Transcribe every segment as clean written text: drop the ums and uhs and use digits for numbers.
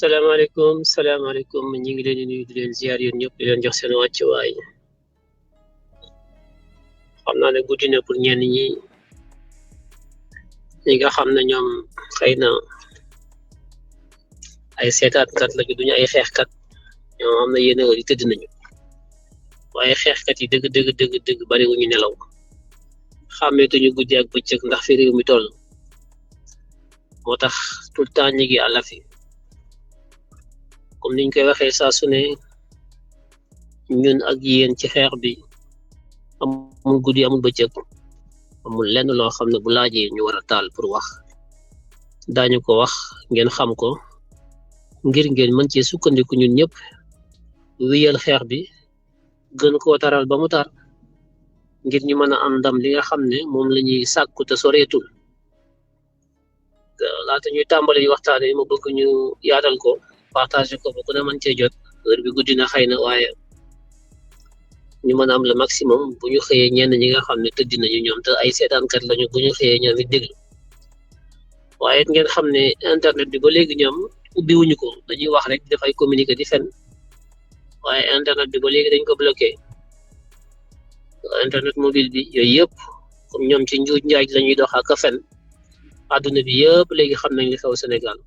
salaamaaleykum ñu ngi leen di nuyu di leen ziar yéen ñëpp di leen jox seen wàccuwaay xam naa ne guddi na pour ñenn ñi nga xam ne ñoom xëy na ay seetaatkat lañu duñu ay xeexkat ñoom am na yenn heure yi tëdd nañu waaye xeexkat yi dëgg bariwuñu nelaw xàmmeetuñu guddi ak bëccëg ndax fi réew mi toll moo tax tout le temps ñi ngi àlafi comme niñ koy waxee saa su ne ñun ak yéen ci xeex bi amul guddi amul bëccëg amul lenn loo xam ne bu laajee ñu war a taal pour wax daañu ko wax ngeen xam ko ngir ngeen mën cee sukkandiku ñun ñëpp wéyal xeex bi gën koo taral ba mu tar ngir ñu mën a am ndam li nga xam ne moom la ñuy sàkku te soreetul laata ñuy tàmbali waxtaan yi ma bëgg ñu yaatal ko partager ko ba ku ne mën cee jot heure bi guddi na xëy na waaye ñu mën a am le maximum bu ñu xëyee ñenn ñi nga xam ne tëdd nañu ñoom te ay seetaankat lañu bu ñu xëyee ñoom it déglu waaye ngeen xam ne internet bi ba léegi ñoom ubbiwuñu ko dañuy wax rek dafay communiquer di fen waaye internet bi ba léegi dañ ko bloqué internet mobile bi yooyu yëpp comme ñoom ci njuuj njaaj la ñuy dox ak a fen àdduna bi yëpp léegi xam nañ li xew Sénégal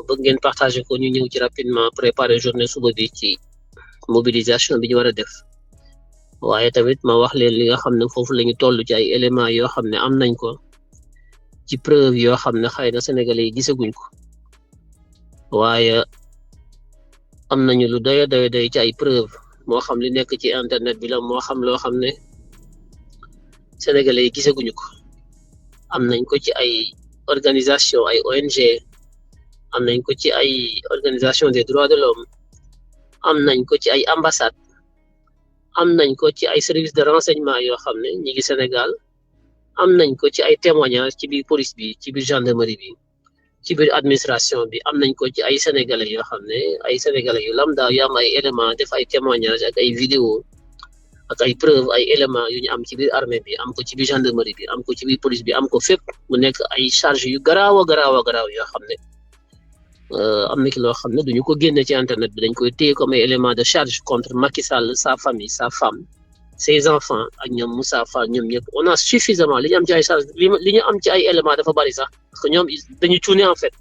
bëgg ngeen partager ko ñu ñëw ci rapidement préparer journée suba bi ci mobilisation bi ñu war a def waaye tamit ma wax leen li nga xam ne foofu la ñu toll ci ay éléments yoo xam ne am nañ ko ci preuve yoo xam ne xëy na sénégalais yi gisaguñ ko waaye am nañu lu doy ci ay preuve moo xam li nekk ci internet bi la moo xam loo xam ne sénégalais yi gisaguñu ko am nañ ko ci ay organisation ay ONG am nañ ko ci ay organisation des droits de l'homme am nañ ko ci ay ambassade am nañ ko ci ay service de renseignement yoo xam ne ñi ngi Sénégal am nañ ko ci ay témoignages ci biir police bi ci biir gendarmerie bi ci biir administration bi am nañ ko ci ay sénégalais yoo xam ne ay sénégalais yu lambda yu am ay éléments def ay témoignages ak ay vidéo ak ay preuve ay éléments yu ñu am ci biir armée bi am ko ci biir gendarmerie bi am ko ci biir police bi am ko fépp mu nekk ay charge yu garaaw yoo xam ne am na ki loo xam ne duñu ko génne ci internet bi dañ koy téye comme ay élément de charge contre Macky Sall sa famille sa femme ses enfants ak ñoom Moussa Fall ñoom ñëpp on a suffisamment li ñu am ci ay charge li ñu am ci ay éléments dafa bari sax parce que ñoom dañu cuune en fait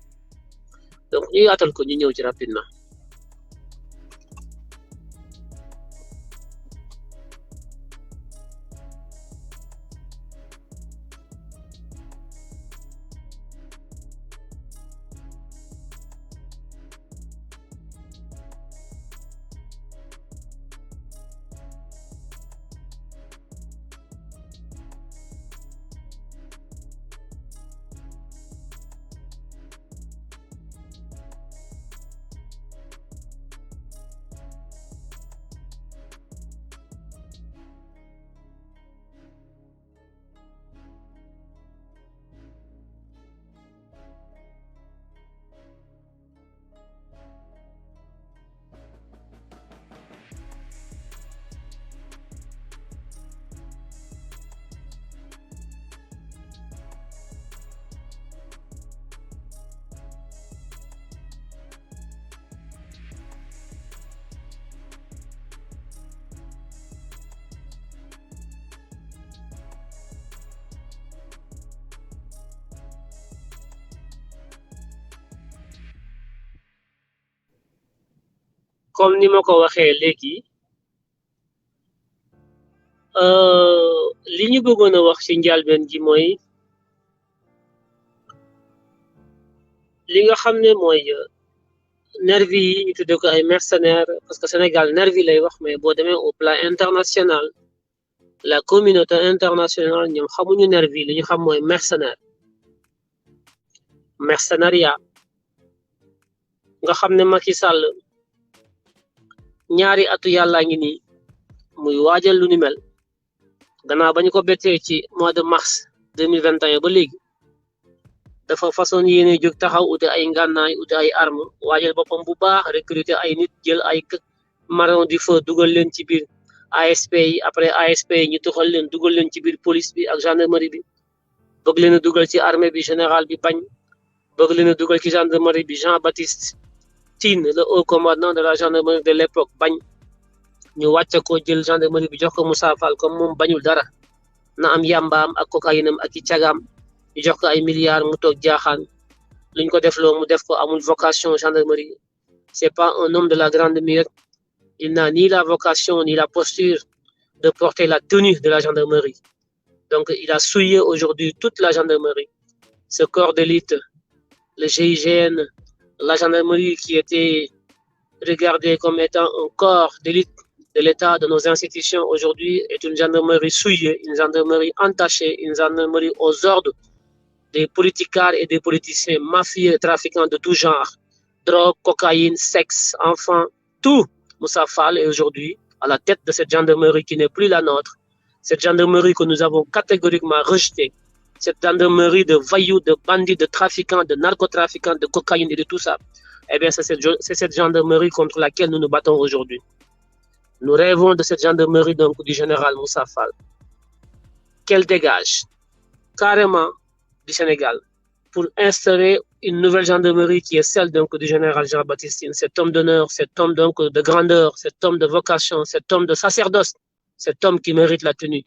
donc ñu yaatal ko ñu ñëw ci rapidement comme ni ma ko waxee léegi li ñu bëggoon a wax ci njëlbéen ji mooy li nga xam ne mooy nervi yi ñu tuddee ko ay mercenaires parce que Sénégal nervi lay wax mais boo demee au plan international la communauté internationale ñoom xamuñu nervi li ñu xam mooy mercenariat nga xam ne Macky Sall ñaari atu yàlla ngi nii muy waajal lu ni mel gannaaw ba ñu ko bettee ci mois de mars 2021 ba léegi dafa façon yéene jóg taxaw ute ay ngànnaay ute ay arme waajal boppam bu baax recruter ay nit jël ay marron du feu dugal leen ci biir ASP yi après ASP yi ñu tuxal leen dugal leen ci biir police bi ak gendarmerie bi bëgg leen a dugal ci armée bi général bi bañ bëgg leen a dugal ci gendarmerie bi Jean-Baptiste Tine le haut commandant de la gendarmerie de l'époque bañ ñu wàcce ko jël gendarmerie bi jox ko Moussa Fall comme moom bañul dara na am yàmbaam ak cocaïne ak i cagaam ñu jox ko ay milliards mu toog jaaxaan luñ ko def loo mu def ko amul vocation gendarmerie c'est pas un homme de la grande mire il n'a ni la vocation ni la posture de porter la tenue de la gendarmerie donc il a souillé aujourd'hui toute la gendarmerie ce corps d'élite le GIGN la gendarmerie qui était regardée comme étant un corps d'élite de l'État, de nos institutions aujourd'hui est une gendarmerie souillée, une gendarmerie entachée, une gendarmerie aux ordres des politicards et des politiciens mafieux et trafiquants de tout genre, drogue, cocaïne, sexe, enfants, tout. Moussa Fall est aujourd'hui à la tête de cette gendarmerie qui n'est plus la nôtre, cette gendarmerie que nous avons catégoriquement rejetée, cette gendarmerie de voyous, de bandits, de trafiquants, de narcotrafiquants, de cocaïne et de tout ça. Eh bien, c'est cette gendarmerie contre laquelle nous nous battons aujourd'hui. Nous rêvons de cette gendarmerie donc du général Moussa Fall, qu'elle dégage carrément du Sénégal pour instaurer une nouvelle gendarmerie qui est celle donc du général Jean-Baptiste Tine, cet homme d'honneur, cet homme donc de grandeur, cet homme de vocation, cet homme de sacerdoce, cet homme qui mérite la tenue.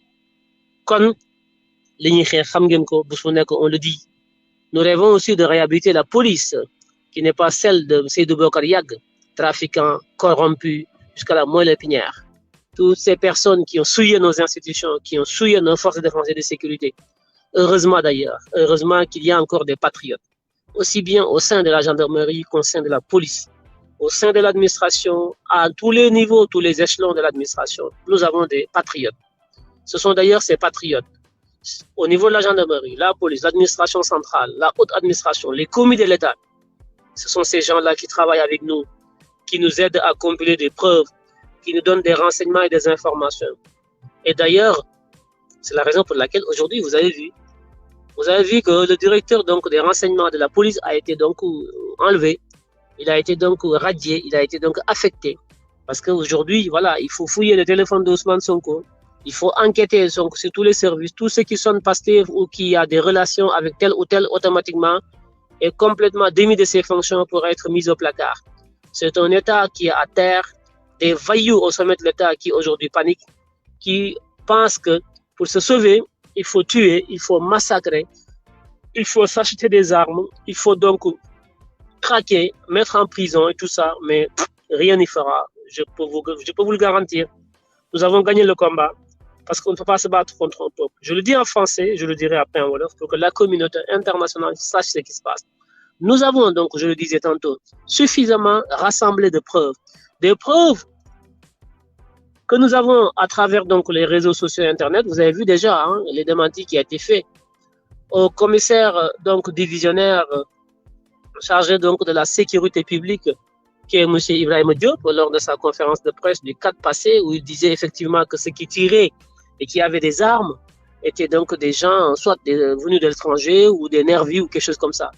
Kon li ñuy xeex xam ngeen ko bés bu nekk on le dit. Nous rêvons aussi de réhabiliter la police qui n'est pas celle de Seydou Bokar Yag, trafiquant, corrompu, jusqu'à la moelle épinière. Toutes ces personnes qui ont souillé nos institutions, qui ont souillé nos forces de défense et de sécurité. Heureusement d'ailleurs, heureusement qu'il y a encore des patriotes, aussi bien au sein de la gendarmerie qu'au sein de la police, au sein de l'administration, à tous les niveaux, tous les échelons de l'administration. Nous avons des patriotes. Ce sont d'ailleurs ces patriotes, au niveau de la gendarmerie, la police, l'administration centrale, la haute administration, les commis de l'État. Ce sont ces gens-là qui travaillent avec nous, qui nous aident à compiler des preuves, qui nous donnent des renseignements et des informations. Et d'ailleurs, c'est la raison pour laquelle aujourd'hui, vous avez vu que le directeur donc, des renseignements de la police a été donc enlevé, il a été donc radié, il a été donc affecté. Parce qu'aujourd'hui, voilà, il faut fouiller le téléphone d'Ousmane Sonko, il faut enquêter sur tous les services, tous ceux qui sont Pastef ou qui ont des relations avec tel ou tel automatiquement est complètement démis de ses fonctions pour être mis au placard. C'est un État qui est à terre, des voyous au sommet de l'État qui aujourd'hui paniquent, qui pensent que pour se sauver, il faut tuer, il faut massacrer, il faut s'acheter des armes, il faut donc traquer, mettre en prison et tout ça, mais rien n'y fera. Je peux vous le garantir. Nous avons gagné le combat parce qu'on ne peut pas se battre contre un peuple. Je le dis en français, je le dirai après en wolof pour que la communauté internationale sache ce qui se passe. Nous avons donc, je le disais tantôt, suffisamment rassemblé de preuves. Des preuves que nous avons à travers donc les réseaux sociaux et Internet. Vous avez vu déjà les démentis qui ont été faits au commissaire donc divisionnaire chargé donc de la sécurité publique, qui est M. Ibrahim Diop, lors de sa conférence de presse du 4 passé, où il disait effectivement que ceux qui tiraient et qui avaient des armes étaient donc des gens soit venus de l'étranger ou des nervis ou quelque chose comme ça.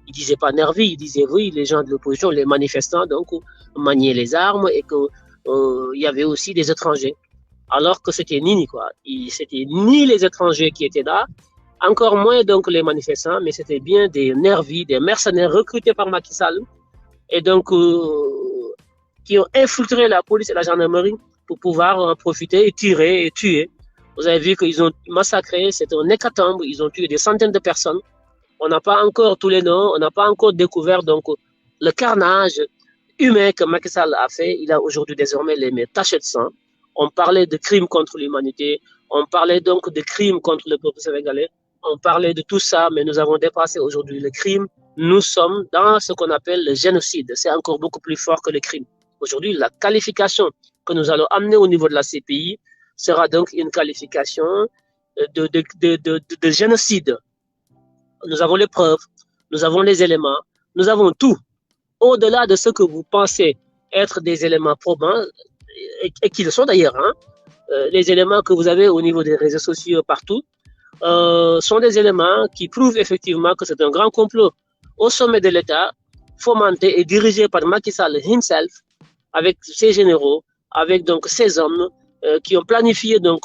Il ne disait pas nervis, il disait oui, les gens de l'opposition, les manifestants, donc maniaient les armes et qu'il y avait aussi des étrangers. Alors que c'était ni quoi. C'était ni les étrangers qui étaient là, encore moins donc les manifestants, mais c'était bien des nervis, des mercenaires recrutés par Macky Sall et donc qui ont infiltré la police et la gendarmerie pour pouvoir en profiter et tirer et tuer. Vous avez vu qu'ils ont massacré, c'était un hécatombe, ils ont tué des centaines de personnes. On n'a pas encore tous les noms, on n'a pas encore découvert donc le carnage humain que Macky Sall a fait. Il a aujourd'hui désormais les mains tachées de sang. On parlait de crimes contre l'humanité, on parlait donc de crimes contre le peuple sénégalais, on parlait de tout ça, mais nous avons dépassé aujourd'hui le crime. Nous sommes dans ce qu'on appelle le génocide. C'est encore beaucoup plus fort que le crime. Aujourd'hui, la qualification que nous allons amener au niveau de la CPI sera donc une qualification de génocide. Nous avons les preuves, nous avons les éléments, nous avons tout. Au-delà de ce que vous pensez être des éléments probants, et qui le sont d'ailleurs, les éléments que vous avez au niveau des réseaux sociaux partout, sont des éléments qui prouvent effectivement que c'est un grand complot au sommet de l'État, fomenté et dirigé par Macky Sall himself, avec ses généraux, avec donc ses hommes qui ont planifié donc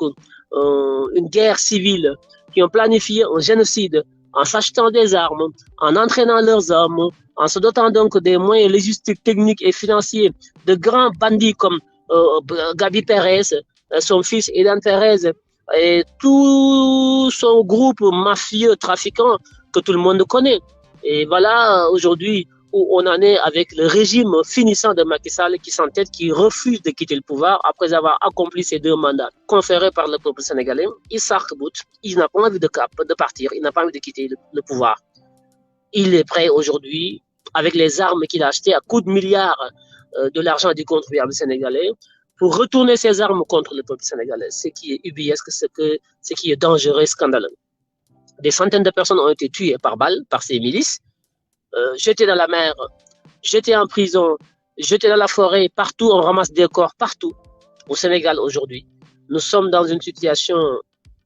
une guerre civile, qui ont planifié un génocide en s'achetant des armes, en entraînant leurs hommes, en se dotant donc des moyens logistiques, techniques et financiers de grands bandits comme Gabi Perez, son fils Edan Perez, et tout son groupe mafieux trafiquant que tout le monde connaît. Et voilà aujourd'hui où on en est avec le régime finissant de Macky Sall qui s'entête, qui refuse de quitter le pouvoir après avoir accompli ses 2 mandats conférés par le peuple sénégalais. Il s'arc-boute, il n'a pas envie de partir, il n'a pas envie de quitter le pouvoir. Il est prêt aujourd'hui, avec les armes qu'il a achetées à coups de milliards de l'argent du contribuable sénégalais, pour retourner ses armes contre le peuple sénégalais, ce qui est ubiesque, ce qui est dangereux, scandaleux. Des centaines de personnes ont été tuées par balles par ces milices, jetées dans la mer, jetées en prison, jetées dans la forêt, partout, on ramasse des corps, partout, au Sénégal aujourd'hui. Nous sommes dans une situation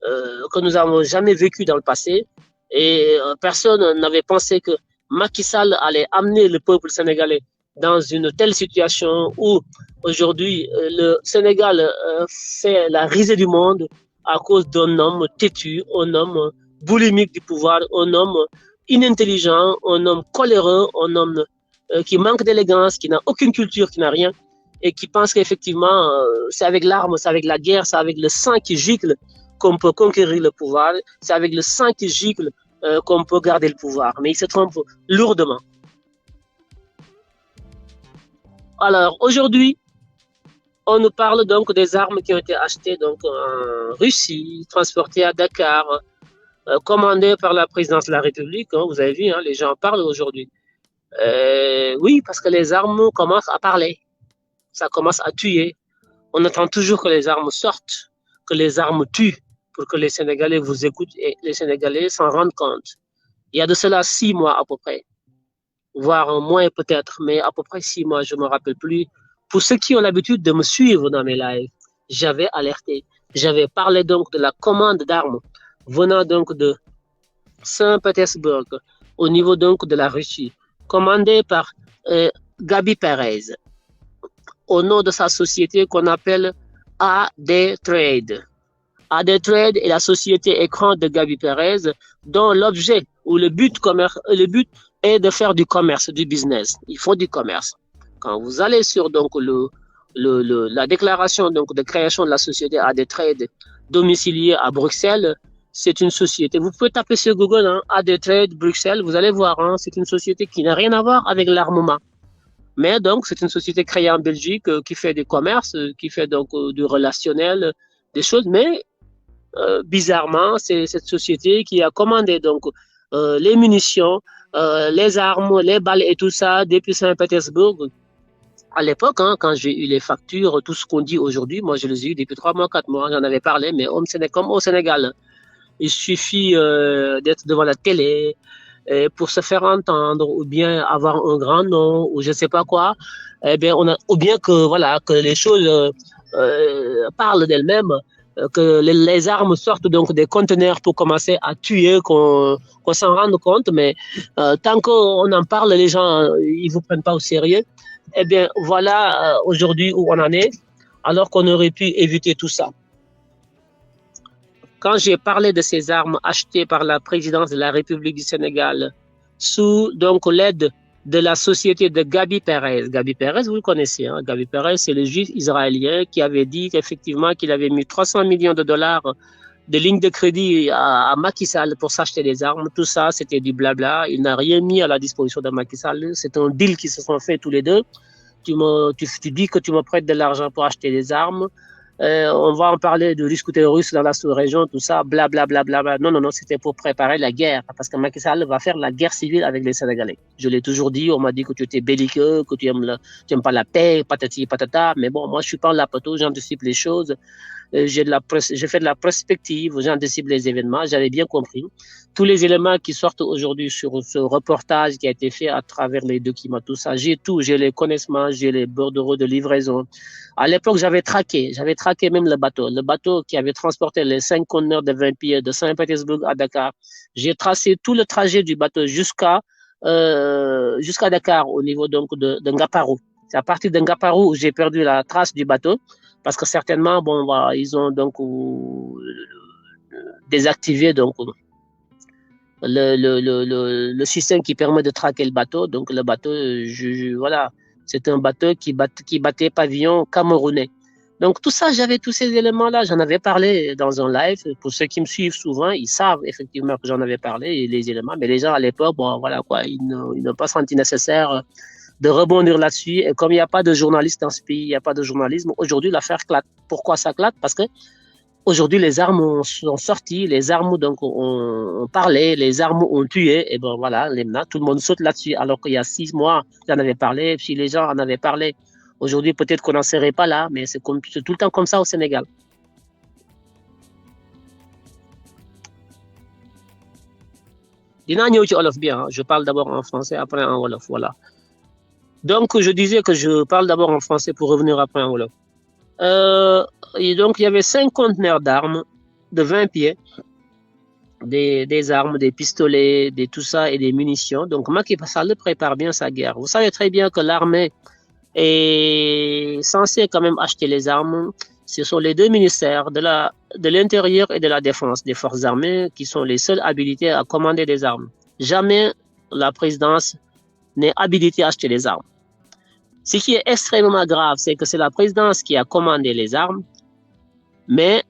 que nous n'avons jamais vécue dans le passé, et personne n'avait pensé que Macky Sall allait amener le peuple sénégalais dans une telle situation où aujourd'hui le Sénégal fait la risée du monde à cause d'un homme têtu, un homme boulimique du pouvoir, un homme inintelligent, un homme coléreux, un homme qui manque d'élégance, qui n'a aucune culture, qui n'a rien, et qui pense qu'effectivement c'est avec l'arme, c'est avec la guerre, c'est avec le sang qui gicle qu'on peut conquérir le pouvoir, c'est avec le sang qui gicle qu'on peut garder le pouvoir. Mais il se trompe lourdement. Alors, aujourd'hui, on nous parle donc des armes qui ont été achetées donc, en Russie, transportées à Dakar, commandées par la présidence de la République. Hein, vous avez vu, hein, les gens parlent aujourd'hui. Oui, parce que les armes commencent à parler. Ça commence à tuer. On attend toujours que les armes sortent, que les armes tuent, pour que les Sénégalais vous écoutent et les Sénégalais s'en rendent compte. Il y a de cela 6 mois à peu près, voire moins peut-être, mais à peu près 6 mois, je ne me rappelle plus. Pour ceux qui ont l'habitude de me suivre dans mes lives, j'avais alerté, j'avais parlé donc de la commande d'armes venant donc de Saint-Pétersbourg, au niveau donc de la Russie, commandée par Gabi Perez, au nom de sa société qu'on appelle AD Trade. AD Trade est la société écran de Gabi Perez, dont l'objet ou le but est de faire du commerce, du business. Ils font du commerce. Quand vous allez sur donc la déclaration donc de création de la société AD Trade domiciliée à Bruxelles, c'est une société. Vous pouvez taper sur Google hein, AD Trade Bruxelles, vous allez voir. Hein, c'est une société qui n'a rien à voir avec l'armement. Mais donc, c'est une société créée en Belgique qui fait du commerce, qui fait donc du relationnel, des choses. Mais bizarrement, c'est cette société qui a commandé donc les munitions, les armes, les balles et tout ça depuis Saint-Pétersbourg. À l'époque, hein, quand j'ai eu les factures, tout ce qu'on dit aujourd'hui, moi je les ai eu depuis 3 mois, 4 mois, j'en avais parlé, mais comme au Sénégal, il suffit d'être devant la télé pour se faire entendre ou bien avoir un grand nom ou je ne sais pas quoi, eh bien, ou bien que, voilà, que les choses parlent d'elles-mêmes, que les armes sortent donc des conteneurs pour commencer à tuer, qu'on s'en rende compte, mais tant qu'on en parle, les gens, ils ne vous prennent pas au sérieux. Eh bien, voilà aujourd'hui où on en est, alors qu'on aurait pu éviter tout ça. Quand j'ai parlé de ces armes achetées par la présidence de la République du Sénégal sous donc l'aide de la société de Gabi Perez. Gabi Perez, vous le connaissez, hein? Gabi Perez, c'est le juif israélien qui avait dit qu'effectivement qu'il avait mis 300 millions de dollars de lignes de crédit à Macky Sall pour s'acheter des armes. Tout ça, c'était du blabla. Il n'a rien mis à la disposition de Macky Sall. C'est un deal qui se sont fait tous les deux. Tu dis que tu me prêtes de l'argent pour acheter des armes. On va en parler de risque terroriste dans la sous-région, tout ça, blablabla. Bla, bla, bla. Non, c'était pour préparer la guerre, parce que Macky Sall va faire la guerre civile avec les Sénégalais. Je l'ai toujours dit, on m'a dit que tu étais belliqueux, que tu aimes pas la paix, patati patata, mais bon, moi je suis pas en lapoteau, j'anticipe les choses. J'ai fait de la prospective, j'anticipe les événements, j'avais bien compris. Tous les éléments qui sortent aujourd'hui sur ce reportage qui a été fait à travers les documents, tout ça, j'ai les connaissements, j'ai les bordereaux de livraison. À l'époque, j'avais traqué même le bateau qui avait transporté les 5 conteneurs de 20 pieds de Saint-Pétersbourg à Dakar. J'ai tracé tout le trajet du bateau jusqu'à Dakar au niveau donc de Ngaparou. C'est à partir de Ngaparou où j'ai perdu la trace du bateau. Parce que certainement, bon, ils ont donc désactivé donc le système qui permet de traquer le bateau. Donc le bateau, voilà, c'est un bateau qui battait pavillon camerounais. Donc tout ça, j'avais tous ces éléments-là. J'en avais parlé dans un live. Pour ceux qui me suivent souvent, ils savent effectivement que j'en avais parlé, les éléments. Mais les gens à l'époque, bon, voilà quoi, ils n'ont pas senti nécessaire de rebondir là-dessus. Et comme il n'y a pas de journalistes dans ce pays, il n'y a pas de journalisme, aujourd'hui l'affaire clate. Pourquoi ça clate? Parce que aujourd'hui, les armes sont sorties, les armes donc ont parlé, les armes ont tué, et bon voilà, tout le monde saute là-dessus. Alors qu'il y a 6 mois, j'en avais parlé, puis les gens en avaient parlé. Aujourd'hui, peut-être qu'on n'en serait pas là, mais c'est tout le temps comme ça au Sénégal. Dinaa ñëw ci Wolof bien, je parle d'abord en français, après en Wolof, voilà. Donc, je disais que je parle d'abord en français pour revenir après en Wolof. Et donc, il y avait 5 conteneurs d'armes de 20 pieds, des armes, des pistolets, tout ça et des munitions. Donc, Macky Sall prépare bien sa guerre. Vous savez très bien que l'armée est censée quand même acheter les armes. Ce sont les deux ministères de l'Intérieur et de la Défense des forces armées qui sont les seuls habilités à commander des armes. Jamais la présidence n'est habilitée à acheter les armes. Ce qui est extrêmement grave, c'est que c'est la présidence qui a commandé les armes, mais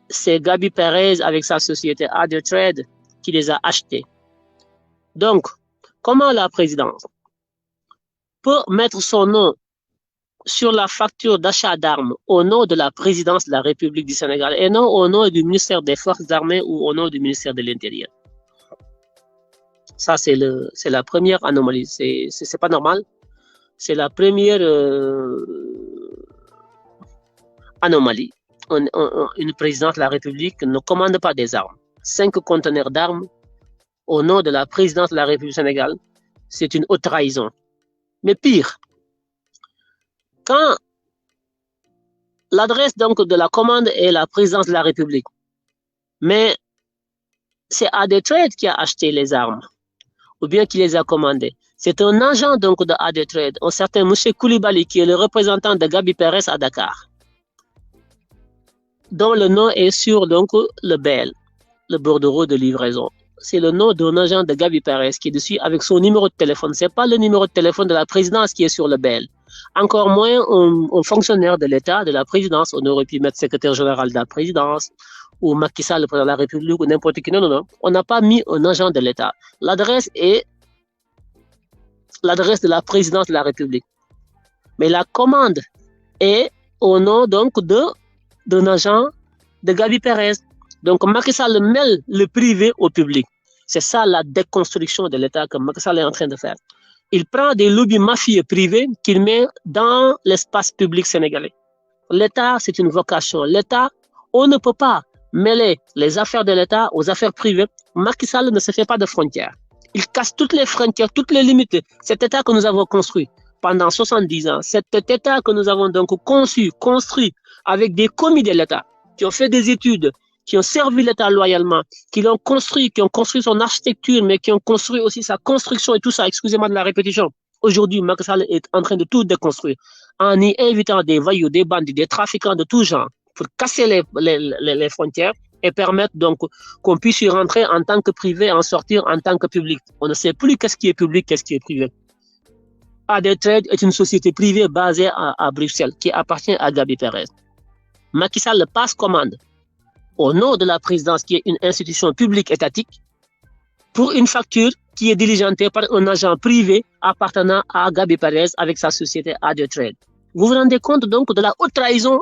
c'est Gabi Perez avec sa société Trade qui les a achetées. Donc, comment la présidence peut mettre son nom sur la facture d'achat d'armes au nom de la présidence de la République du Sénégal et non au nom du ministère des Forces armées ou au nom du ministère de l'Intérieur? Ça, c'est la première anomalie. C'est pas normal. C'est la première anomalie. Une présidence de la République ne commande pas des armes. 5 conteneurs d'armes au nom de la présidence de la République du Sénégal, c'est une haute trahison. Mais pire, quand l'adresse donc de la commande est la présidence de la République, mais c'est Trade qui a acheté les armes, ou bien qui les a commandées. C'est un agent donc de Trade, un certain M. Koulibaly, qui est le représentant de Gabi Perez à Dakar, dont le nom est sur donc le BEL, le bordereau de livraison. C'est le nom d'un agent de Gabi Perez qui est dessus avec son numéro de téléphone. Ce n'est pas le numéro de téléphone de la présidence qui est sur le BEL. Encore moins un fonctionnaire de l'État, de la présidence. On aurait pu mettre secrétaire général de la présidence ou Macky Sall, le président de la République ou n'importe qui. Non, non, non. On n'a pas mis un agent de l'État. L'adresse est l'adresse de la présidence de la République. Mais la commande est au nom donc d'un agent de Gabi Perez. Donc Macky Sall mêle le privé au public. C'est ça la déconstruction de l'État que Macky Sall est en train de faire. Il prend des lobbies mafieux privés qu'il met dans l'espace public sénégalais. L'État, c'est une vocation. L'État, on ne peut pas mêler les affaires de l'État aux affaires privées. Macky Sall ne se fait pas de frontières. Il casse toutes les frontières, toutes les limites. Cet État que nous avons construit pendant 70 ans, cet État que nous avons donc construit avec des commis de l'État qui ont fait des études, qui ont servi l'État loyalement, qui l'ont construit, qui ont construit son architecture, mais qui ont construit aussi sa construction et tout ça, excusez-moi de la répétition. Aujourd'hui, Macky Sall est en train de tout déconstruire en y invitant des voyous, des bandits, des trafiquants de tout genre pour casser les frontières et permettre donc qu'on puisse y rentrer en tant que privé, en sortir en tant que public. On ne sait plus qu'est-ce qui est public, qu'est-ce qui est privé. Trade est une société privée basée à Bruxelles qui appartient à Gabi Perez. Macky Sall passe commande au nom de la présidence qui est une institution publique étatique pour une facture qui est diligentée par un agent privé appartenant à Gabi Perez avec sa société Trade. Vous vous rendez compte donc de la haute trahison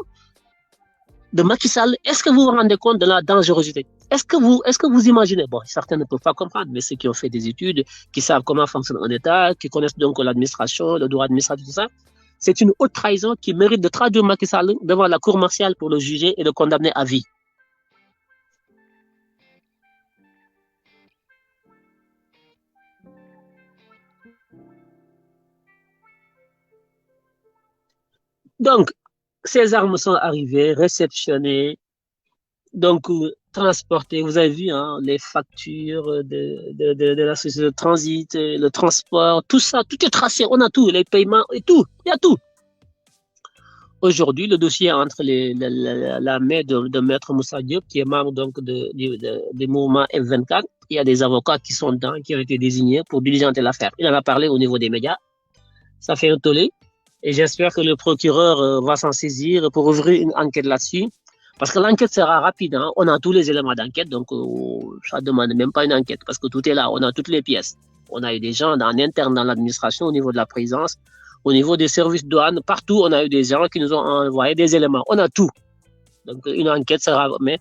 de Macky Sall? Est-ce que vous vous rendez compte de la dangerosité? Est-ce que vous imaginez? Bon, certains ne peuvent pas comprendre, mais ceux qui ont fait des études, qui savent comment fonctionne un État, qui connaissent donc l'administration, le droit administratif, tout ça, c'est une haute trahison qui mérite de traduire Macky Sall devant la cour martiale pour le juger et le condamner à vie. Donc, ces armes sont arrivées, réceptionnées, donc transportées. Vous avez vu hein, les factures de la société de transit, le transport, tout ça, tout est tracé. On a tout, les paiements et tout. Il y a tout. Aujourd'hui, le dossier est entre la main de Maître Moussa Diop, qui est membre donc du mouvement F24, il y a des avocats qui sont dedans, qui ont été désignés pour diligenter l'affaire. Il en a parlé au niveau des médias. Ça fait un tollé. Et j'espère que le procureur va s'en saisir pour ouvrir une enquête là-dessus. Parce que l'enquête sera rapide. Hein. On a tous les éléments d'enquête, donc ça ne demande même pas une enquête, parce que tout est là. On a toutes les pièces. On a eu des gens en interne dans l'administration, au niveau de la présidence, au niveau des services douanes, partout, on a eu des gens qui nous ont envoyé des éléments. On a tout. Donc une enquête sera... Mais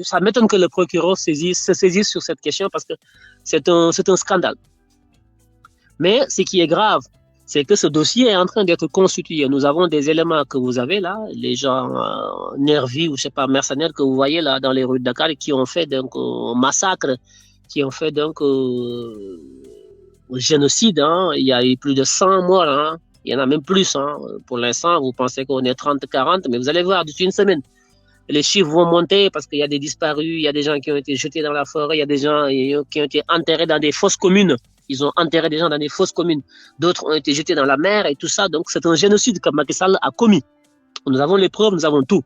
ça m'étonne que le procureur se saisisse sur cette question, parce que c'est un scandale. Mais ce qui est grave, c'est que ce dossier est en train d'être constitué. Nous avons des éléments que vous avez là, les gens nervis ou je sais pas, mercenaires que vous voyez là dans les rues de Dakar qui ont fait donc un massacre, qui ont fait donc génocide. Hein. Il y a eu plus de 100 morts. Hein. Il y en a même plus. Hein. Pour l'instant, vous pensez qu'on est 30, 40, mais vous allez voir, d'ici une semaine, les chiffres vont monter parce qu'il y a des disparus, il y a des gens qui ont été jetés dans la forêt, il y a des gens qui ont été enterrés dans des fosses communes. Ils ont enterré des gens dans des fosses communes. D'autres ont été jetés dans la mer et tout ça. Donc, c'est un génocide que Macky Sall a commis. Nous avons les preuves, nous avons tout.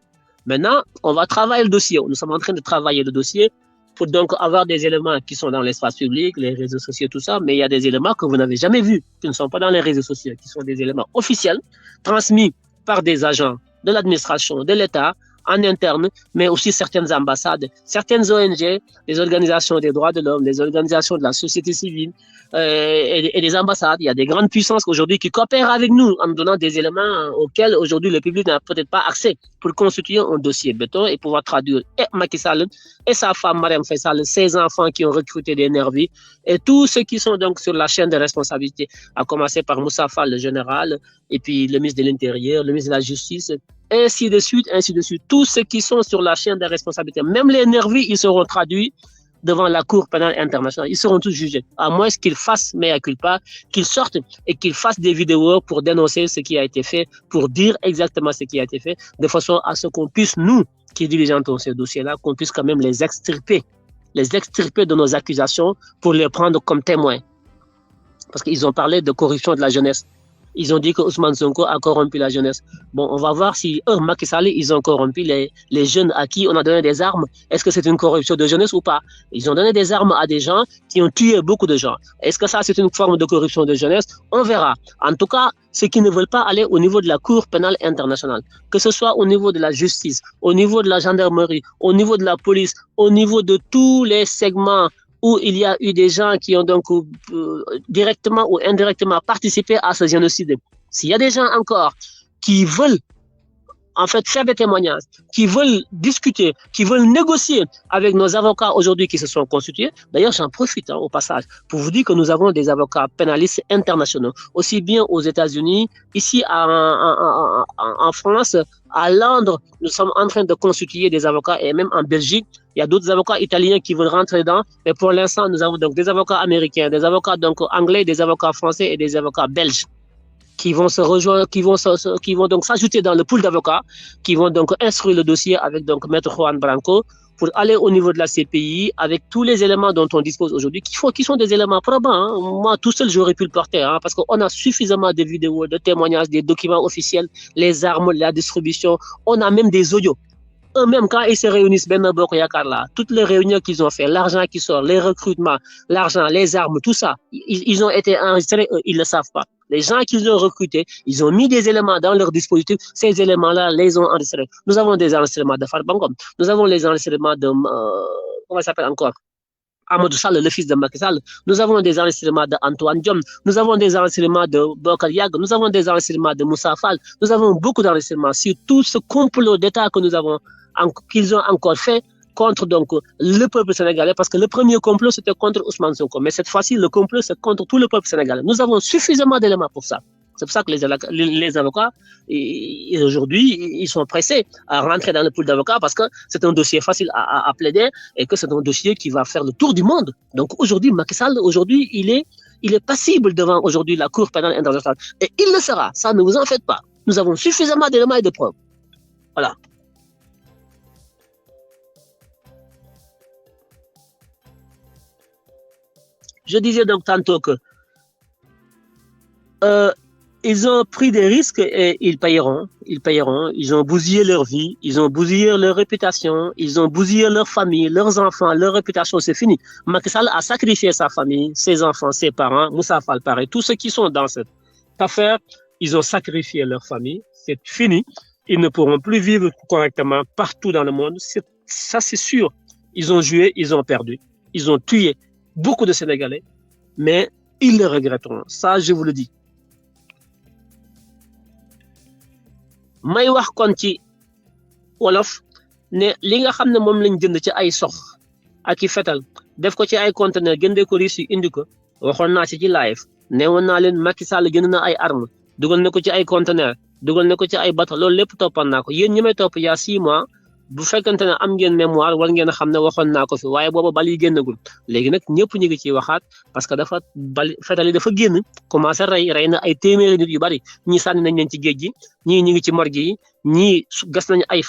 Maintenant, on va travailler le dossier. Nous sommes en train de travailler le dossier pour donc avoir des éléments qui sont dans l'espace public, les réseaux sociaux, tout ça. Mais il y a des éléments que vous n'avez jamais vus, qui ne sont pas dans les réseaux sociaux, qui sont des éléments officiels, transmis par des agents de l'administration, de l'État, en interne, mais aussi certaines ambassades, certaines ONG, les organisations des droits de l'homme, les organisations de la société civile et des ambassades. Il y a des grandes puissances aujourd'hui qui coopèrent avec nous en nous donnant des éléments auxquels aujourd'hui le public n'a peut-être pas accès pour constituer un dossier béton et pouvoir traduire et Macky Sall et sa femme Mariam Faye Sall, ses enfants qui ont recruté des nervis et tous ceux qui sont donc sur la chaîne de responsabilité, à commencer par Moussa Fall, le général, et puis le ministre de l'Intérieur, le ministre de la Justice, ainsi de suite, ainsi de suite. Tous ceux qui sont sur la chaîne de responsabilité, même les nervis, ils seront traduits devant la Cour pénale internationale. Ils seront tous jugés, à moins qu'ils fassent mea culpa, qu'ils sortent et qu'ils fassent des vidéos pour dénoncer ce qui a été fait, pour dire exactement ce qui a été fait, de façon à ce qu'on puisse, nous, qui dirigeons ces dossiers-là, qu'on puisse quand même les extirper de nos accusations pour les prendre comme témoins. Parce qu'ils ont parlé de corruption de la jeunesse. Ils ont dit que Ousmane Sonko a corrompu la jeunesse. Bon, on va voir si eux, Macky Sall, ils ont corrompu les jeunes à qui on a donné des armes. Est-ce que c'est une corruption de jeunesse ou pas? Ils ont donné des armes à des gens qui ont tué beaucoup de gens. Est-ce que ça, c'est une forme de corruption de jeunesse? On verra. En tout cas, ceux qui ne veulent pas aller au niveau de la Cour pénale internationale, que ce soit au niveau de la justice, au niveau de la gendarmerie, au niveau de la police, au niveau de tous les segments où il y a eu des gens qui ont donc directement ou indirectement participé à ce génocide. S'il y a des gens encore qui veulent en fait faire des témoignages, qui veulent discuter, qui veulent négocier avec nos avocats aujourd'hui qui se sont constitués. D'ailleurs, j'en profite au passage pour vous dire que nous avons des avocats pénalistes internationaux, aussi bien aux États-Unis, ici en France, à Londres, nous sommes en train de constituer des avocats et même en Belgique, il y a d'autres avocats italiens qui veulent rentrer dedans, mais pour l'instant, nous avons donc des avocats américains, des avocats donc anglais, des avocats français et des avocats belges qui vont se rejoindre, qui vont donc s'ajouter dans le pool d'avocats, qui vont donc instruire le dossier avec donc Maître Juan Branco pour aller au niveau de la CPI avec tous les éléments dont on dispose aujourd'hui, qui sont des éléments probants. Hein. Moi, tout seul, j'aurais pu le porter, hein, parce qu'on a suffisamment de vidéos, de témoignages, des documents officiels, les armes, la distribution, on a même des audios. Eux-mêmes, quand ils se réunissent, toutes les réunions qu'ils ont fait, l'argent qui sort, les recrutements, l'argent, les armes, tout ça, ils ont été enregistrés, ils ne le savent pas. Les gens qu'ils ont recrutés, ils ont mis des éléments dans leur dispositif, ces éléments-là les ont enregistrés. Nous avons des enregistrements de Farbankom, nous avons les enregistrements de, comment ça s'appelle encore? Amadou Sall, le fils de Macky Sall. Nous avons des enregistrements d'Antoine Diom, nous avons des enregistrements de Bokar Yag, nous avons des enregistrements de Moussa Fall, nous avons beaucoup d'enregistrements sur tout ce complot d'État que nous avons, qu'ils ont encore fait contre donc le peuple sénégalais, parce que le premier complot c'était contre Ousmane Sonko, mais cette fois-ci le complot c'est contre tout le peuple sénégalais. Nous avons suffisamment d'éléments pour ça. C'est pour ça que les avocats, aujourd'hui, ils sont pressés à rentrer dans le pool d'avocats parce que c'est un dossier facile à plaider et que c'est un dossier qui va faire le tour du monde. Donc aujourd'hui, Macky Sall, aujourd'hui, il est passible devant aujourd'hui la Cour pénale internationale. Et il le sera. Ça, ne vous en faites pas. Nous avons suffisamment d'éléments et de preuves. Voilà. Je disais donc tantôt que ils ont pris des risques et ils paieront. Ils paieront. Ils ont bousillé leur vie, ils ont bousillé leur réputation, ils ont bousillé leur famille, leurs enfants, leur réputation, c'est fini. Macky Sall a sacrifié sa famille, ses enfants, ses parents, Moussa Fall pareil, tous ceux qui sont dans cette affaire, ils ont sacrifié leur famille, c'est fini. Ils ne pourront plus vivre correctement partout dans le monde. Ça, c'est sûr. Ils ont joué, ils ont perdu. Ils ont tué beaucoup de Sénégalais, mais ils le regretteront. Ça, je vous le dis. may wax kon ci wolof ne li nga xam ne moom lañ jënd ci ay sox ak i fetal def ko ci ay conteneur gëndee ko Russie indi ko waxoon naa ci live ne woon naa leen Macky Sall jënd na ay armes dugal na ko ci ay conteneur dugal na ko ci ay bateau loolu lépp toppan naa ko yéen ñi may topp yaa 6 mois bu fekkante ne am ngeen mémoire war ngeen a xam ne waxoon naa ko fi waaye booba bal yi génnagul léegi nag ñëpp ñu ngi ciy waxaat parce que dafa bali fetal yi dafa génn commencé rey na ay téeméeri nit yu bari ñii sànni nañ leen ci géej gi ñii ñu ngi ci morgue yi ñii gas nañu ay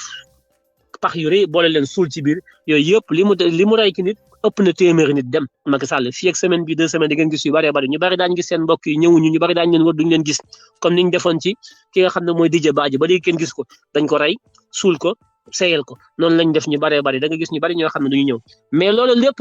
pax yu rëy boole leen suul ci biir yooyu yëpp li mu rey ki nit ëpp na téeméeri nit dem Macky Sall fii ak semaine bi 2 semaines di ngeen gis yu bari ñu bari daañu gis seen mbokk yi ñëwuñu ñu bari daañu leen wër duñu leen gis comme niñ defoon ci ki nga xam ne mooy Didier Badji ba léegi kenn gis ko dañ ko rey suul ko seyel ko noonu lañ def ñu bari da nga gis ñu bari ñoo xam ne duñu ñëw mais loolu lépp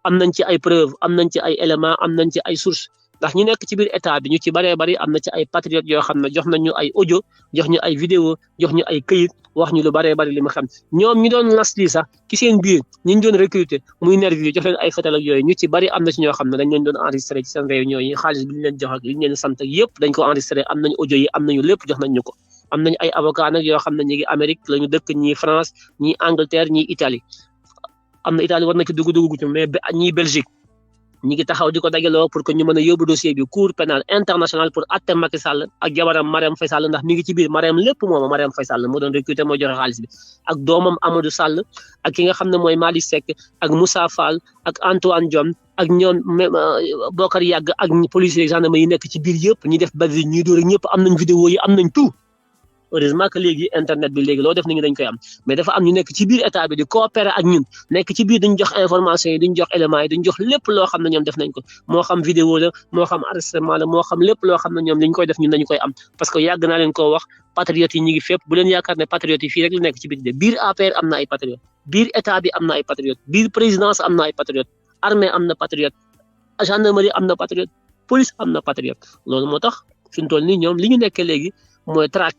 am nañ ci ay preuve am nañ ci ay éléments am nañ ci ay sources ndax ñu nekk ci biir état bi ñu ci bari am na ci ay patriotes yoo xam ne jox nañ ñu ay audio jox ñu ay vidéo jox ñu ay këyit wax ñu lu bari li ma xam ñoom ñu doon nas lii sax ci seen biir ñu doon recruter muy nervi yi jox leen ay fetal ak yooyu ñu ci bari am na ci ñoo xam ne dañ leen doon enregistré ci seen réunion yi xaalis bi ñu leen jox ak li ñu leen sant ak yëpp dañ ko enregistré am nañu audio yi am nañu lépp jox nañ ñu ko am nañu ay avocat nag yoo xam ne ñu ngi Amérique la ñu dëkk ñii France ñii Angleterre ñii Italie am na Italie war na ci dugg ci mais ñii Belgique ñi ngi taxaw di ko dajaloo pour que ñu mën a yóbbu dossier bi cour pénal international pour atte Macky Sall ak jabaram Marième Faye Sall ndax mi ngi ci biir Marième lépp mooma Marième Faye Sall moo doon recruter moo joxe xaalis bi ak doomam Amadou Sall ak ki nga xam ne mooy Malick Seck ak Moussa Fall ak Antoine Diome ak ñoom Bokar Yàgg ak policiers gendarme yi nekk ci biir yëpp ñi def basi ñuy dóor ñëpp am nañ vidéo yi am nañ tout heureusement que léegi internet bi léegi loo def ni ngi dañ koy am mais dafa am ñu nekk ci biir état bi di coopérer ak ñun nekk ci biir dañ jox information yi dañ jox éléments yi dañ jox lépp loo xam ne ñoom def nañ ko moo xam vidéo la moo xam enregistrement la moo xam lépp loo xam ne ñoom dañ koy def ñun dañu koy am parce que yàgg naa leen koo wax patriotes yi ñu ngi fépp bu leen yaakaar ne patriotes yi fii rek la nekk ci biir de biir APR am na ay patriotes biir état bi am na ay patriotes biir présidence am na ay patriotes armée am na patriote gendarmerie am na patriote police am na patriote loolu moo tax fi mu toll nii ñoom li ñu nekkee léegi mooy traque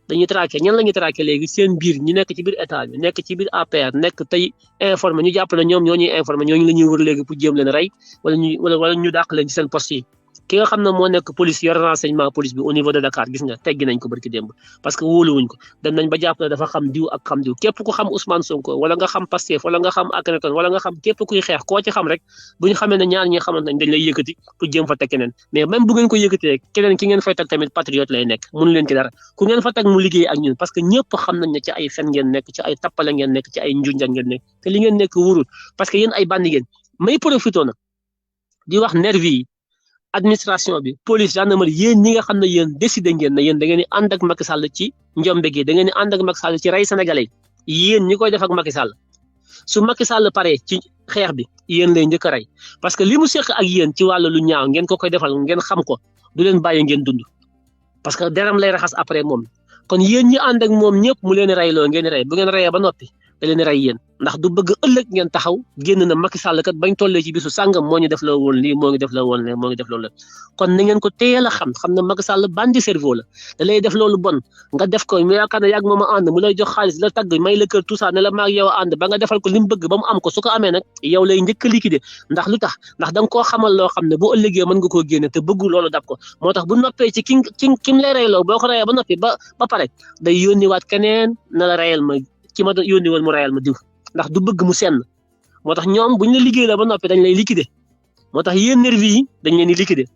dañuy traqué ñan la ñuy traqué léegi seen biir ñu nekk ci biir état bi nekk ci biir APR nekk tey informé ñu jàpp ne ñoom ñoo ñuy informé ñooñu la ñuy wër léegi pour jéem leen rey wala ñu dàq leen ci seen poste yi ki nga xam ne moo nekk police yor renseignement police bi au niveau de Dakar gis nga teggi nañ ko barki démb parce que wóoluwuñ ko dem nañ ba jàpp ne dafa xam diw ak xam diw képp ku xam Ousmane Sonko wala nga xam Pastef wala nga xam Akhenaton wala nga xam képp kuy xeex koo ci xam rek bu ñu xamee ne ñaar ñi xamante nañ dañ lay yëkkati pour jéem fa teg keneen mais même bu ngeen ko yëkkati rek keneen ki ngeen fay teg tamit patriote lay nekk mënu leen ci dara ku ngeen fa teg mu liggéey ak ñun parce que ñëpp xam nañ ne ci ay fen ngeen nekk ci ay tappale ngeen nekk ci ay njunjaan ngeen nekk te li ngeen nekk wurul parce que yéen ay bandi ngeen may profité na di wax nervi yi administration bi police gendarmerie yéen ñi nga xam ne yéen décidé ngeen ne yéen da ngeen di ànd ak Macky Sall ci njombe gi da ngeen di ànd ak Macky Sall ci rey sénégalais yéen ñi koy def ak Macky Sall su Macky Sall paree ci xeex bi yéen lay njëkk a rey parce que li mu seq ak yéen ci wàllu lu ñaaw ngeen ko koy defal ngeen xam ko du leen bàyyi ngeen dund parce que deram lay raxas après moom kon yéen ñi ànd ak moom ñëpp mu leen rey loo ngeen rey bu ngeen reyee ba noppi da leen rey yéen ndax du bëgg ëllëg ngeen taxaw génn na Macky Sall kat bañ tollee ci bisu sàngam moo ñu def la woon lii moo ngi def la woon ne moo ngi def loolu la kon na ngeen ko teel a xam ne Macky Sall bandi cerveau la da lay def loolu bon nga def ko mu yaakaar ne yàgg moom a ànd mu lay jox xaalis la tagg may la kër tout ça ne la maag yow a ànd ba nga defal ko li mu bëgg ba mu am ko su ko amee nag yow lay njëkk a liquider ndax lu tax ndax da nga koo xamal loo xam ne bu ëllëgee mën nga koo génne te bëggu loolu dab ko moo tax bu noppee ci kim lay reyloo boo ko reyee ba noppi ba pare day yónniwaat keneen na la reyal ma ki ma yónni woon mu reyal ma diw ndax du bëgg mu senn moo tax ñoom bu ñu la liggéey la ba noppi dañ lay liquider moo tax yéen nervi yi dañ leen di liquider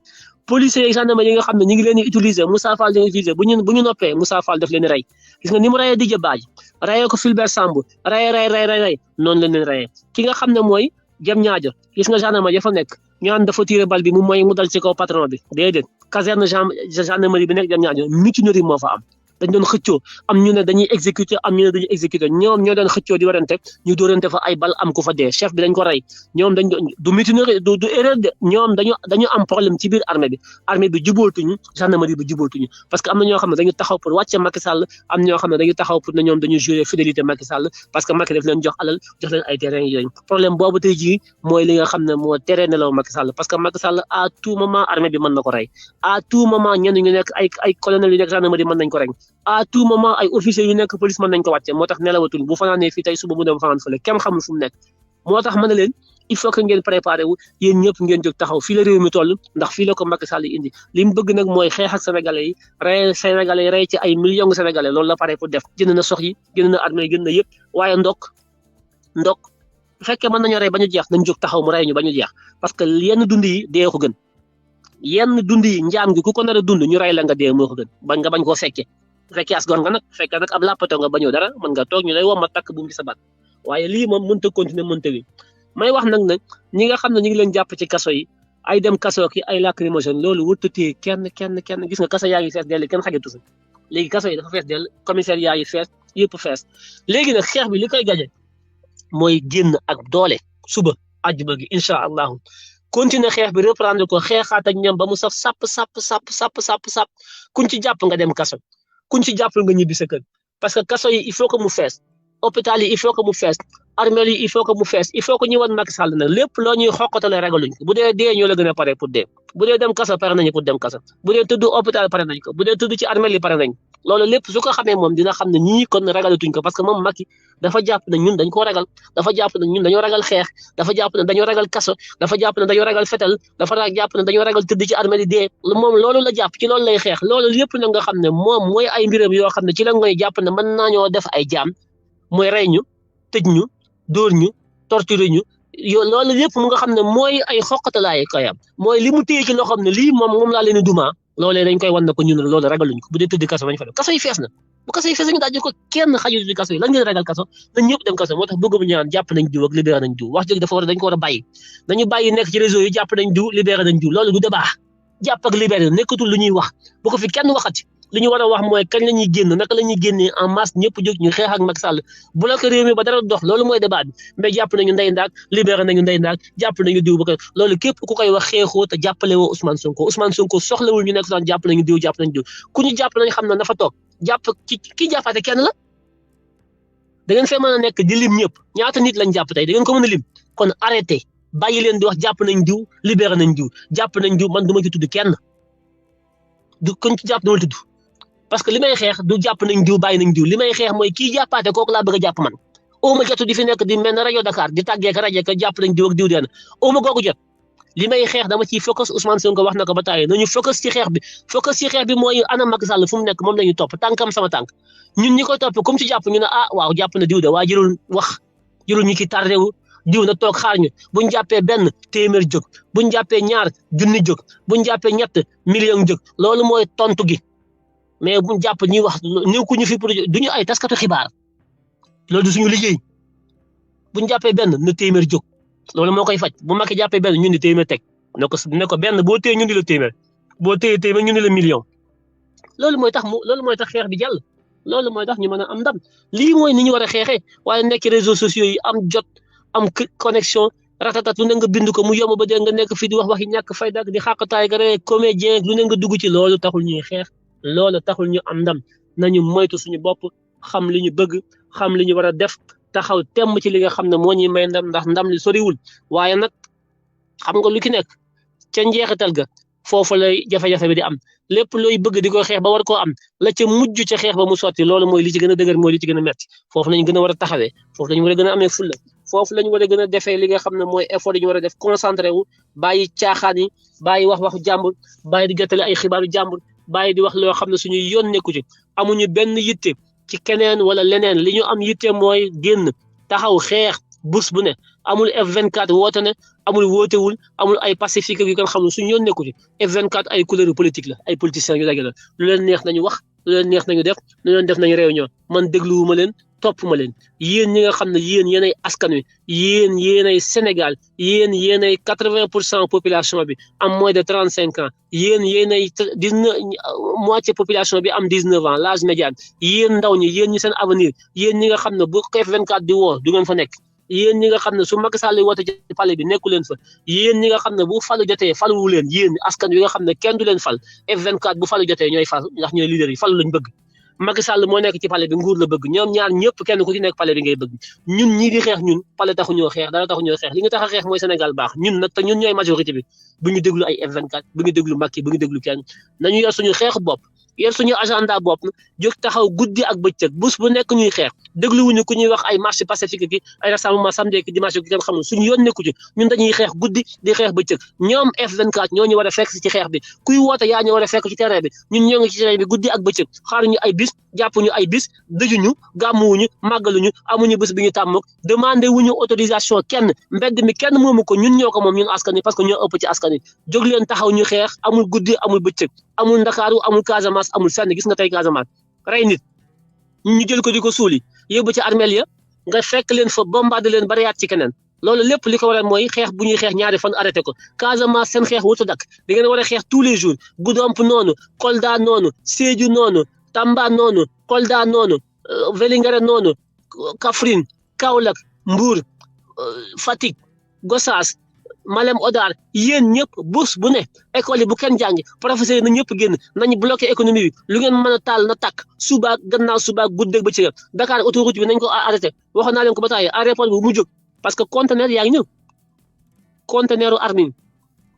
policiers yi gendarmerie yi nga xam ne ñu ngi leen di utiliser Moussa Fall di utiliser bu ñu noppee Moussa Fall daf leen di rey gis nga ni mu reyee Didier Badji reyee ko Fulbert Sambou rey noonu lañ leen reyee ki nga xam ne mooy jëm ñaajo gis nga gendarmerie ya fa nekk ñu naan dafa tiré bal bi mu dal ci kaw patron bi déedéet caserne gendarmerie bi nekk jëm ñaajo mutinerie moo fa am dañ doon xëccoo am ñu ne dañuy exécuter am ñu ne dañuy exécuter ñoom ñoo doon xëccoo di warante ñu dóorante fa ay bal am ku fa dee chef bi dañ ko rey ñoom dañ du mutinerie du erreur de ñoom dañu am problème ci biir armée bi jubóotuñu gendarmerie bi jubóotuñu parce que am na ñoo xam ne dañu taxaw pour wàcce Macky Sall am ñoo xam ne dañu taxaw pour ne ñoom dañu jouer fidélité Macky Sall parce que Macky daf leen jox alal jox leen ay terrain yooyu problème boobu tey jii mooy li nga xam ne moo teree nelaw Macky Sall parce que Macky Sall à tout moment armée bi mën na ko rey à tout moment ñenn ñu nekk ay colonel yu nekk gendarmerie mën nañ ko rey à tout moment ay officiers yu nekk police mën nañ ko wàcce moo tax nelawatul bu fanaanee fii tey suba mu dem fanaan fële kenn xamul fu mu nekk moo tax ma ne leen il faut que ngeen préparé wu yéen ñëpp ngeen jóg taxaw fii la réew mi toll ndax fii la ko Macky Sall indi li mu bëgg nag mooy xeex ak sénégalais yi rey ci ay millions sénégalais loolu la pare pour def jënd na sox yi jënd na armée jënd na yëpp waaye ndok bu fekkee mën nañoo rey ba ñu jeex nañ jóg taxaw mu rey ñu ba ñu jeex parce que yenn dund yi dee ko gën yenn dund yi njaam gi ku ko nar a dund ñu rey la nga dee moo ko gën bañ nga bañ koo fekkee bu fekkee as gor nga nag fekkee nag ab làppatoo nga bañoo dara mën nga toog ñu lay womma takk bu mu ci sa baat waaye lii moom mënta continuer mënta wi may wax nag ñi nga xam ne ñu ngi leen jàpp ci kaso yi ay dem kaso ki ay lacrymogène loolu wërtatee kenn gis nga kaso yaa ngi fees dell kenn xajatu fi léegi kaso yi dafa fees dell commissaire yaa ngi fees yëpp fees léegi nag xeex bi li koy gaje mooy génn ak doole suba àjjuma gi incha allahu continuer xeex bi reprendre ko xeexaat ak ñoom ba mu saf sàpp kuñ ci jàpp nga dem kaso kuñ ci jàppul nga ñibbi sa kër parce que kaso yi il faut que mu fees hôpital yi il faut que mu fees armée yi il faut que mu fees il faut que ñu wan Macky Sall nag lépp loo ñuy xoqatale ragaluñ ko bu dee dee ñoo la gën a pare pour dee bu dee dem kaso pare nañu pour dem kaso bu dee tudd hôpital pare nañ ko bu dee tudd ci armée yi pare nañ loolu lépp su ko xamee moom dina xam ne ñii kon ragalatuñ ko parce que moom Macky dafa jàpp ne ñun dañ koo ragal dafa jàpp ne ñun dañoo ragal xeex dafa jàpp ne dañoo ragal kaso dafa jàpp ne dañoo ragal fetal dafa jàpp ne dañoo ragal tëdd ci armée yi dee moom loolu la jàpp ci loolu lay xeex loolu lépp na nga xam ne moom mooy ay mbiram yoo xam ne ci la ngoy jàpp ne mën nañoo def ay jaam mooy rey ñu tëj ñu dóor ñu torturer ñu loolu lépp mu nga xam ne mooy ay xoqatalaay koyam mooy li mu téye ci loo xam ne lii moom laa leen di duma loolee dañ koy wan na ko ñun loolu ragaluñ ko bu dee tëdd kaso bañ fa def kaso yi fees na bu kaso yi fees ñu daaj ko kenn xajul ci kaso yi lan ngeen ragal kaso nañ ñëpp dem kaso moo tax bëgg mu ñaan jàpp nañ diw ak libéré nañ diw wax jëg dañ ko war a bàyyi nañu bàyyi nekk ci réseau yi jàpp nañ diw libéré nañ diw loolu du débat jàpp ak libéré nekkatul lu ñuy wax bu ko fi kenn waxati li ñu war a wax mooy kañ la ñuy génn naka la ñuy génnee en masse ñëpp jóg ñu xeex ak Macky Sall bu la ko réew mi ba dara dox loolu mooy débat bi mais jàpp nañu ndey ndaak libéré nañu ndey ndaak jàpp nañu diw ba ko loolu képp ku koy wax xeexoo te jàppale woo Ousmane Sonko soxlawul ñu nekk daan jàpp nañu diw ku ñu jàpp nañ xam ne dafa toog jàpp ki jàppaate kenn la da ngeen fee mën a nekk di lim ñëpp ñaata nit lañ jàpp tey da ngeen ko mën a lim kon arrêté bàyyi leen di wax jàpp nañ diw libéré nañ diw jàpp nañ diw man du ma ci tudd kenn du kuñ ci jàpp dama tudd parce que li may xeex du jàpp nañ diw bàyyi nañ diw li may xeex mooy kii jàppaate kooku laa bëgg a jàpp man oma jotu di fi nekk di mel ne rajo Dakar di tàggee ka rajo ka jàpp nañ diw ak diw deen oma googu jot li may xeex dama ciy focus Ousmane Sonko wax na ko ba tàyyi nañu focus ci xeex bi mooy ana Macky Sall fu mu nekk moom lañu topp tànkam sama tànk ñun ñi koy topp comme ci jàpp ñu ne waaw jàpp na diw de waa jërul wax jërul ñu ki tardé wu diw na toog xaar ñu buñ jàppee benn téeméer jóg buñ jàppee ñaar junni jóg buñ jàppee ñett million jóg loolu mooy tontu gi mais buñ jàpp ñuy wax nekkuñu fi pour duñu ay taskatu xibaar loolu du suñu liggéey buñ jàppee benn na téeméer jóg loolu moo koy faj bu Macky jàppee benn ñu ni téeméer teg ne ko benn boo téye ñu ni la téeméer boo téye téeméer ñu ni la million loolu mooy tax xeex bi jàll loolu mooy tax ñu mën a am ndam lii mooy ni ñu war a xeexee waaye nekk réseaux sociaux yi am jot am connexion ratatat lu ne nga bind ko mu yomb ba dee nga nekk fii di wax waxi ñàkk fayda ak di xàqataay ga rek comédien lu ne nga dugg ci loolu taxul ñuy xeex loolu taxul ñu am ndam nañu moytu suñu bopp xam li ñu bëgg xam li ñu war a def taxaw temm ci li nga xam ne moo ñuy may ndam ndax ndam li soriwul waaye nag xam nga lu ki nekk ca njeexital ga foofu lay jafe-jafe bi di am lépp looy bëgg di ko xeex ba war koo am la ca mujj ca xeex ba mu sotti loolu mooy li ci gën a dëgër mooy li ci gën a metti foofu lañu gën a war a taxawee foofu lañu war a gën a amee fulla foofu lañu war a gën a defee li nga xam ne mooy effort yi ñu war a def concentré wu bàyyi caaxaan yi bàyyi waxu jàmbur bàyyi di jottale ay xibaaru jàmbur bàyyi di wax loo xam ne suñuy yoon nekku ci amuñu benn yitte ci keneen wala leneen li ñu am yitte mooy génn taxaw xeex bus bu ne amul F24 woote ne amul wootewul amul ay pacifique yu kan xamul suñu yoon nekku ci F24 ay couleur politique la ay politiciens yu dage la lu leen neex nañu wax lu leen neex nañu def lu leen def nañu réunion man dégluwuma leen topp ma leen yéen ñi nga xam ne yéenay askan wi yéenay Sénégal yéenay 80% population bi am moins de 35 ans yéenay 19 moitié population bi am 19 ans l'âge médian yéen ndaw ñi yéen ñi seen avenir yéen ñi nga xam ne bu F24 di woo du ngeen fa nekk yéen ñi nga xam ne su Macky Sall woote ci palais bi nekku leen fa yéen ñi nga xam ne bu falu jotee faluwu leen yéen askan wi nga xam ne kenn du leen fal F24 bu falu jotee ñooy fal ndax ñooy leader yi falu lañ bëgg Macky Sall moo nekk ci palais bi nguur la bëgg ñoom ñaar ñëpp kenn ku ci nekk palais bi ngay bëgg ñun ñii di xeex ñun palais taxuñoo xeex dara taxuñoo xeex li ñu tax a xeex mooy Sénégal baax ñun nag te ñun ñooy majorité bi bu ñu déglu ay F24 bu ñu déglu Macky bu ñu déglu kenn nañu yor suñu xeexu bopp yor suñu agenda bopp jóg taxaw guddi ak bëccëg bés bu nekk ñuy xeex dégluwuñu ku ñuy wax ay marche pacifique ki ay rassemblement samedi ki dimanche ki kenn xamul suñu yoon nekku ci ñun dañuy xeex guddi di xeex bëccëg ñoom F24 ñoo ñu war a fekk ci xeex bi kuy woote yaa ñu war a fekk ci terrain bi ñun ñoo ngi ci terrain bi guddi ak bëccëg xaaruñu ay bis jàppuñu ay bis dëjuñu gàmmuwuñu màggaluñu amuñu bés bi ñu tàmm demandé wuñu autorisation kenn mbedd mi kenn moomu ko ñun ñoo ko moom ñun askan wi parce que ñoo ëpp ci askan wi jóg leen taxaw ñu xeex amul guddi amul bëccëg amul Ndakaaru amul Casamance amul fenn gis nga tey Casamance rey nit ñu jël ko di ko suuli yóbbu ci armeel ya nga fekk leen fa bombardé leen bariyaat ci keneen loolu lépp li ko waral mooy xeex bu ñuy xeex ñaari fan arrêté ko Casamance seen xeex wutu dak da ngeen war a xeex tous les jours Goudomp noonu Kolda noonu Sédhiou noonu Tamba noonu Kolda noonu Vélingara noonu Kaffrine Kaolack Mbour Fatick Gossas Malem Hodar yéen ñëpp bourse bu ne école yi bu kenn jàngi professeur yi na ñëpp génn nañu bloqué économie bi lu ngeen mën a taal na tàkk suba gannaaw suba guddeeg ba ci Dakar autoroute bi nañ ko arrêté waxoon naa leen ko ba taay aéroport bi mu jóg parce que conteneur yaa ngi ñëw conteneuru Armin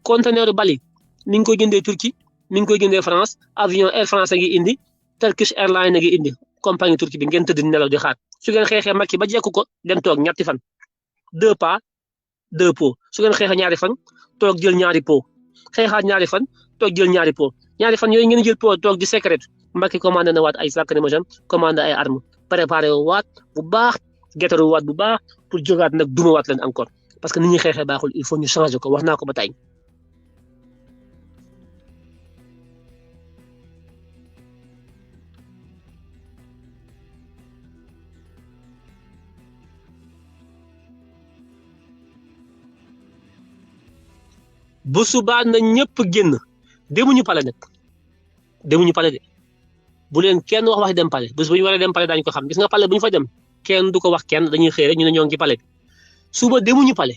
conteneuru Bali mi ngi koy jëndee Turquie mi ngi koy jëndee France avion Air France a ngi indi Turkish Airlines a ngi indi compagnie Turquie bi ngeen tëdd nelaw di xaar su ngeen xeexee Macky ba jekku ko dem toog ñetti fan 2 pas 2 pots su ngeen xeexee ñaari fan toog jël ñaari pot xeexaat ñaari fan toog jël ñaari pot ñaari fan yooyu ngeen jël pot toog di secret Macky commandé na waat ay lacrymogène commandé ay armes préparé waat bu baax getaru waat bu baax pour jógaat nag duma waat leen encore parce que ni ñuy xeexee baaxul il faut ñu changer ko wax naa ko ba tey bu subaa na ñëpp génn demuñu pale nag demuñu pale de bu leen kenn wax dem pale bés bu ñu waree dem pale daañu ko xam gis nga pale bu ñu fa dem kenn du ko wax kenn dañuy xëy rek ñu ne ñoo ngi ci pale bi suba demuñu pale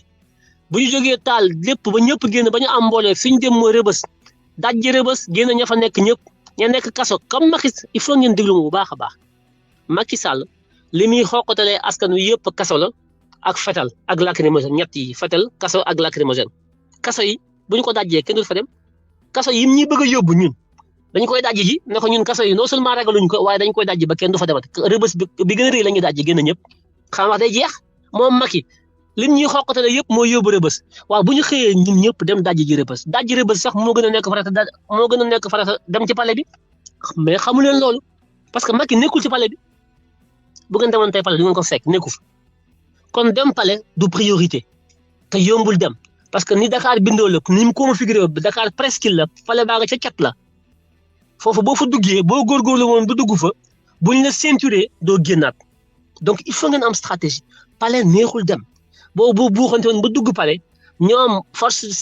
bu ñu jógee taal lépp ba ñëpp génn ba ñu am mboole fi ñu dem mooy rëbës dajji rëbës génn ña fa nekk ñëpp ña nekk kaso comme Macky il faut ngeen déglu bu baax a baax Macky Sall li muy xoqatalee askan wi yëpp kaso la ak fetal ak lacrymogène ñett yi fetal kaso ak lacrymogène kaso yi bu ñu ko dajjee kenn du fa dem kaso yi ñi bëgg a yóbbu ñun dañ koy dajji ji ne ko ñun kaso yi non seulement ragaluñ ko waaye dañ koy dajji ba kenn du fa demat rëbës bi gën a rëy la ñuy dajji génn ñëpp xam wax day jeex moom Macky lim ñuy xoqatale yëpp mooy yóbbu rëbës waaw bu ñu xëyee ñun ñëpp dem dajji ji rëbës sax moo gën a nekk farata dem ci palais bi mais xamu leen loolu parce que Macky nekkul ci palais bi bu ngeen demoon tey palais du ngeen ko fekk nekku fa kon dem palais du priorité te yombul dem parce que ni Dakar bindoo la ni mu configuré Dakar presqu'île la palais baa nga ca cat la foofu boo fa duggee boo góorgóorlu woon ba dugg fa buñ la ceinturé doo génnaat donc il faut ngeen am stratégie palais neexul dem boo buuxante woon ba dugg palais ñoom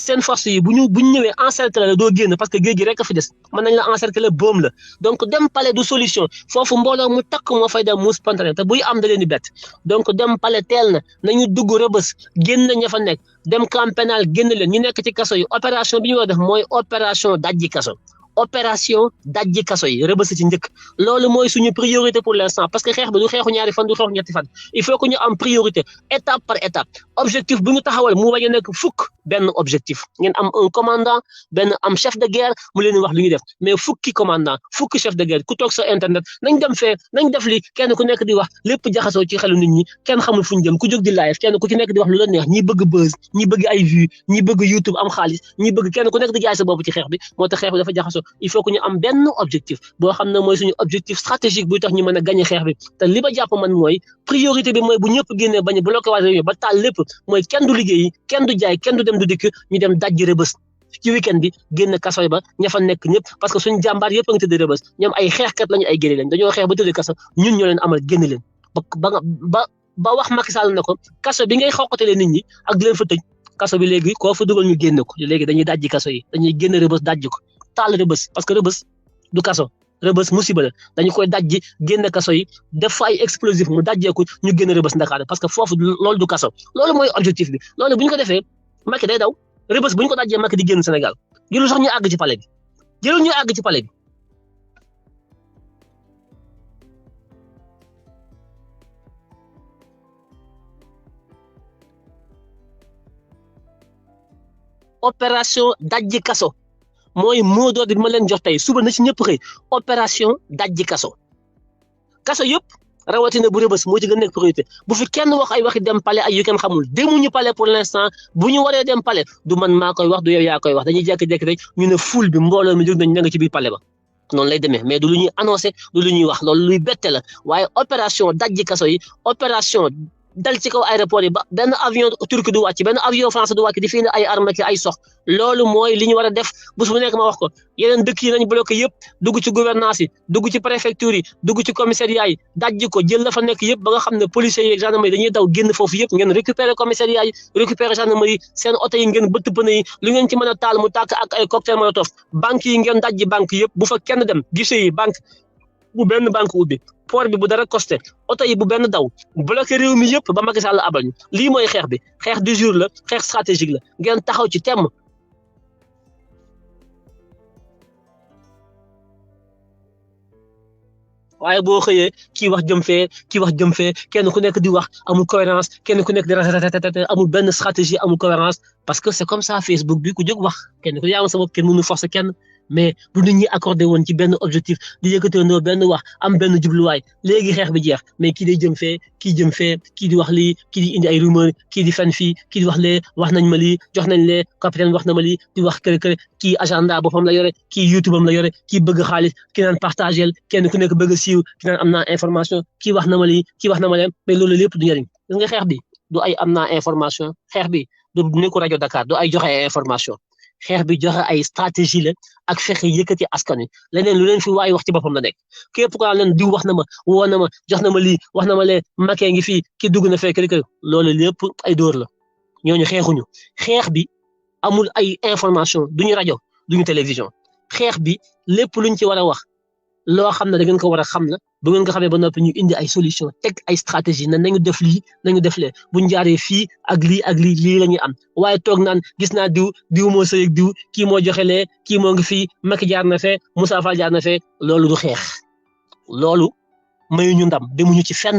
seen force yi bu ñu ñëwee encercler la doo génn parce que géej gi rek a fi des mën nañ la encercler boom la donc dem palais du solution foofu mbooloo mu takk moo fay dem mu spontané te buy am da leen di bett donc dem palais teel na nañu dugg rëbës génn ña fa nekk dem camp pénal génn leen ñu nekk ci kaso yi opération bi ñu war a def mooy opération dajji kaso opération dajji kaso yi rëbës ci njëkk loolu mooy suñu priorité pour l'instant parce que xeex bi du xeexu ñaari fan du xeexu ñetti fan il faut que ñu am priorité étape par étape objectif bu ñu taxawal mu bañ a nekk fukk benn objectif ngeen am un commandant benn am chef de guerre mu leen wax lu ñuy def mais fukki commandant fukki chef de guerre ku toog sa internet nañ dem fee nañ def li kenn ku nekk di wax lépp jaxasoo ci xelu nit ñi kenn xamul fu ñu jëm ku jóg di live kenn ku ci nekk di wax lu la neex ñi bëgg buzz ñi bëgg ay vues ñi bëgg YouTube am xaalis ñi bëgg kenn ku nekk di jaay sa bopp ci xeex bi moo tax xeex bi dafa jaxasoo il faut que ñu am benn objectif boo xam ne mooy suñu objectif stratégique buy tax ñu mën a gagner xeex bi te li ba jàpp man mooy priorité bi mooy bu ñëpp génnee bañ a bloqué waa réew ba taal lépp mooy kenn du liggéeyi kenn du jaay kenn du dem du dikk ñu dem dajji rëbës ci weekend bi génn kaso ba ña fa nekk ñëpp parce que suñu jàmbaar yëpp a ngi tëdd rëbës ñoom ay xeexkat lañu ay génne leen dañoo xeex ba tëdd kaso ñun ñoo leen amal génn leen ba ba wax Macky Sall ne ko kaso bi ngay xoqatalee nit ñi ak di leen fa tëj kaso bi léegi koo fa dugal ñu génne ko léegi dañuy dajji kaso yi dañuy génne Rebeuss dajji ko taal Rebeuss parce que Rebeuss du kaso Rebeuss musiba la dañu koy dajji génne kaso yi def fa ay explosif mu dajjeeku ñu génne Rebeuss Ndakaaru parce que foofu loolu du kaso loolu mooy objectif bi loolu bu ñu ko defee Macky day daw Rebeuss bu ñu ko dajjee Macky di génn Sénégal jëlul sax ñu àgg ci palais bi jëlul ñu àgg ci palais bi opération dajji kaso mooy mot d'ordre bi ma leen jox tey suba na ci ñëpp xëy opération dajji kaso kaso yëpp rawatina bu Rebeuss moo ci gën a nekk priorité bu fi kenn wax ay waxi dem palais ay yu kenn xamul demuñu palais pour l'instant bu ñu waree dem palais du man maa koy wax du yow yaa koy wax dañuy jékki-jékki rek ñu ne ful bi mbooloo mi jóg nañ ña nga ci biir palais ba noonu lay demee mais du lu ñuy annoncé du lu ñuy wax loolu luy bette la waaye opération dajji kaso yi opération dal ci kaw aéroport yi ba benn avion turc du wàcc benn avion français du wàcc di fi indi ay armes ki ay sox loolu mooy li ñu war a def bés bu nekk ma wax ko yeneen dëkk yi nañ bloqué yëpp dugg ci gouvernance yi dugg ci préfecture yi dugg ci commissariat yi dajji ko jël la fa nekk yëpp ba nga xam ne policiers yi ak gendarmerie dañuy daw génn foofu yëpp ngeen récupérer commissariat yi récupérer gendarmerie seen oto yi ngeen bëtt pneu yi lu ngeen ci mën a taal mu tàkk ak ay cocktail molotov banque yi ngeen dajji banque yëpp bu fa kenn dem guichet yi banque bu benn banque ubbi port bi bu dara costé oto yi bu benn daw bloqué réew mi yëpp ba Macky Sall abal ñu lii mooy xeex bi xeex du jour la xeex stratégique la ngeen taxaw ci temm waaye boo xëyee kii wax jëm fee kenn ku nekk di wax amul cohérence kenn ku nekk di ratatatata amul benn stratégie amul cohérence parce que c'est comme ça Facebook bi ku jóg wax kenn ku yaa sama kenn mënu forcer kenn mais bu nit ñi accordé woon ci benn objectif di yëkkatandoo benn wax am benn jubluwaay léegi xeex bi jeex mais kii day jëm fee kii di wax lii kii di indi ay rumeur kii di fen fii kii di wax lee wax nañ ma lii jox nañ lee capitaine wax na ma lii di wax kër kii agenda boppam la yore kii YouTube am la yore kii bëgg xaalis ki naan partagel kenn ku nekk bëgg a siiw ki naan am naa information kii wax na ma lii kii wax na ma leen mais loolu lépp du njëriñ gis nga xeex bi du ay am naa information xeex bi du nekku rajo Dakar du ay joxe ay information xeex bi joxe ay stratégie la ak fexe yëkkati askan wi leneen lu leen fi waay wax ci boppam la nekk képp ku leen diw wax na ma woo na ma jox na ma lii wax na ma lee makee ngi fii ki dugg na fekk rek loolu lépp ay dóor la ñooñu xeexuñu xeex bi amul ay information duñu rajo duñu télévision xeex bi lépp luñ ci war a wax loo xam ne da ngeen ko war a xam la bu ngeen ko xamee ba noppi ñu indi ay solution teg ay stratégie na nañu def lii nañu def lee buñ jaaree fii ak lii la ñuy am waaye toog naan gis naa diw moo sëy ak diw kii moo joxe lee kii moo ngi fii Macky jaar na fee Moussa Fall jaar na fee loolu du xeex loolu mayuñu ndam demuñu ci fenn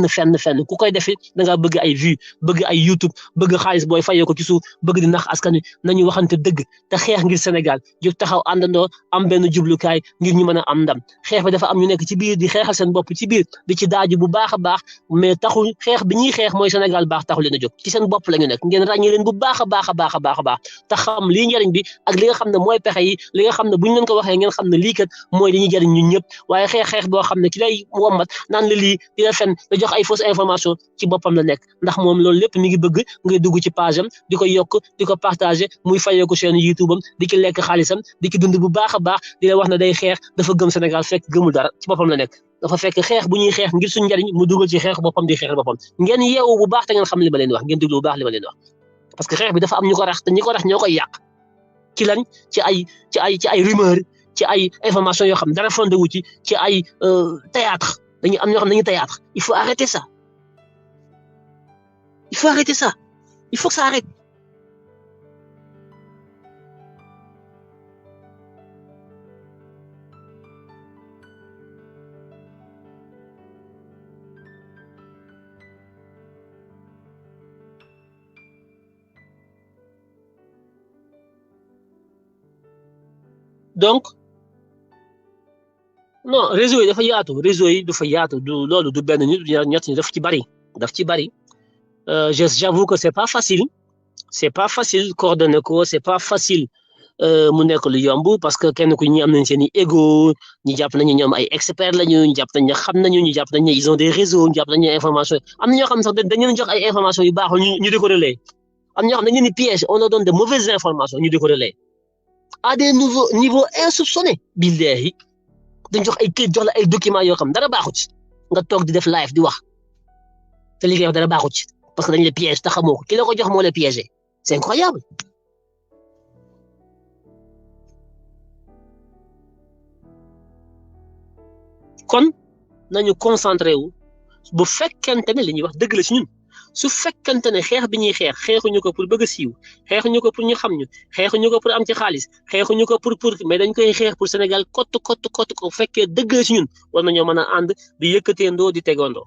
ku koy defi da nga bëgg ay vues bëgg ay YouTube bëgg xaalis booy fayee ko ci suuf bëgg di nax askan wi nañu waxante dëgg te xeex ngir Sénégal jóg taxaw àndandoo am benn jublukaay ngir ñu mën a am ndam xeex bi dafa am ñu nekk ci biir di xeexal seen bopp ci biir di ci daaju bu baax a baax mais taxul xeex bi ñuy xeex mooy Sénégal baax taxul leen a jóg ci seen bopp la ñu nekk ngeen ràññee leen bu baax a baax te xam lii njariñ bi ak li nga xam ne mooy pexe yi li nga xam ne buñ leen ko waxee ngeen xam ne lii kat mooy li ñuy jariñ ñun ñëpp waaye xeex boo xam ne ki lay wommat la lii di la fen da jox ay fausse information ci boppam la nekk ndax moom loolu lépp mi ngi bëgg ngay dugg ci page am di ko yokk di ko partager muy fayee ko chaîne YouTube am di ki lekk xaalisam di ki dund bu baax a baax di la wax ne day xeex dafa gëm Sénégal fekk gëmul dara ci boppam la nekk dafa fekk xeex bu ñuy xeex ngir suñu njariñ mu dugal ci xeex boppam di xeex boppam ngeen yeewu bu baax te ngeen xam li ma leen wax ngeen déglu bu baax li ma leen wax parce que xeex bi dafa am ñu ko rax te ñi ko rax ñoo koy yàq ci lañ ci ay rumeur ci ay information yoo xam dara fondé wu ci ay théâtre dañuy am ñoo xam ne dañuy théâtre il faut arrêter ça il faut que ça arrête donc non réseau yi dafa yaatu du loolu du benn nit du ñett ñi daf ci bari j'avoue que c'est pas facile coordonner ko c'est pas facile mu nekk lu yomb parce que kenn ku ñi am nañ seen i ego ñi jàpp nañu ñoom ay experts lañu ñu jàpp nañ ne xam nañu ñu jàpp nañ ne ils ont des réseaux ñu jàpp nañ ne information am na ñoo xam sax dañ leen jox ay information yu baaxul ñu di ko relayer am ñoo xam dañ leen di piège on leur donne de mauvaises informations ñu di ko relayer à des niveaux insoupçonnés billahi dañ jox ay këyit jox la ay documents yoo xam dara baaxu ci nga toog di def live di wax te li ngay wax dara baaxu ci parce que dañ la piège te xamoo ko ki la ko jox moo la piégé c'est incroyable kon nañu concentré wu bu fekkente ne li ñuy wax dëgg la ci ñun su fekkente ne xeex bi ñuy xeex xeexuñu ko pour bëgg a siiw xeexuñu ko pour ñu xam ñu xeexuñu ko pour am ci xaalis xeexuñu ko pour mais dañ koy xeex pour Sénégal kott ko fekkee dëgg la ci ñun war nañoo mën a ànd di yëkkateendoo di tegandoo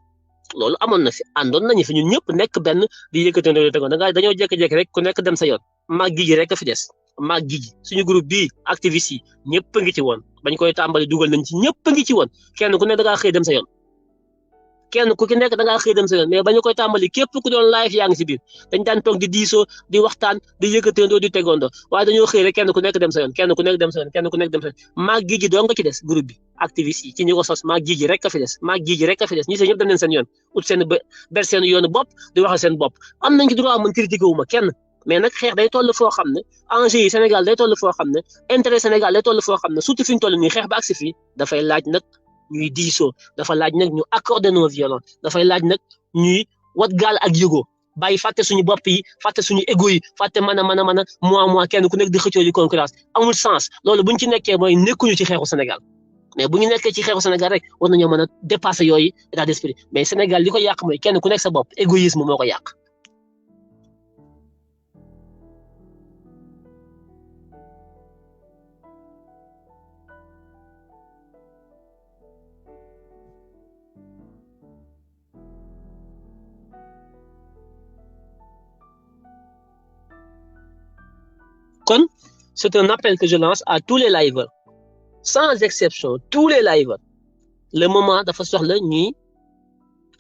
loolu amoon na fi àndoon nañu fi ñun ñëpp nekk benn di yëkkateendoo di tegandoo dañoo jékki-jékki rek ku nekk dem sa yoon maag gi rek a fi des maag gi suñu groupe bii activiste yi ñëpp a ngi ci woon bañ koy tàmbali dugal nañ ci ñëpp a ngi ci woon kenn ku ne da ngaa xëy dem sa yoon kenn ku ki nekk da ngaa xëy dem sa yoon mais bañu koy tàmbali képp ku doon live yaa ngi si biir dañ daan toog di diisoo di waxtaan di yëkkateendoo di tegandoo waaye dañoo xëy rek kenn ku nekk dem sa yoon kenn ku nekk dem sa yoon kenn ku nekk dem sa yoon maag gi doo nga ci des groupe bi activiste yi ci ñi ko sos maag gi rek a fi des maag gi rek a fi des ñi seen ñëpp dem nañ seen yoon ut seen ber seen yoonu bopp di waxal seen bopp am nañ ci droit man critiqué wu ma kenn mais nag xeex day toll foo xam ne enjeu yi Sénégal day toll foo xam ne intérêt Sénégal day toll foo xam ne surtout fi ñu toll nii xeex ba agsi fii dafay laaj nag ñuy diisoo dafa laaj nag ñu accorder non violence dafay laaj nag ñuy wat gaal ak yëgoo bàyyi fàtte suñu bopp yi fàtte suñu égo yi fàtte mën a moi kenn ku nekk di xëccoo di concurrence amul sens loolu buñ ci nekkee mooy nekkuñu ci xeexu Sénégal mais bu ñu nekkee ci xeexu Sénégal rek war nañoo mën a dépasser yooyu état d'esprit mais Sénégal li ko yàq mooy kenn ku nekk sa bopp égoïsme moo ko yàq. Kon c'est un appel que je lance à tous les liveurs sans exception tous les liveurs le moment dafa soxla ñuy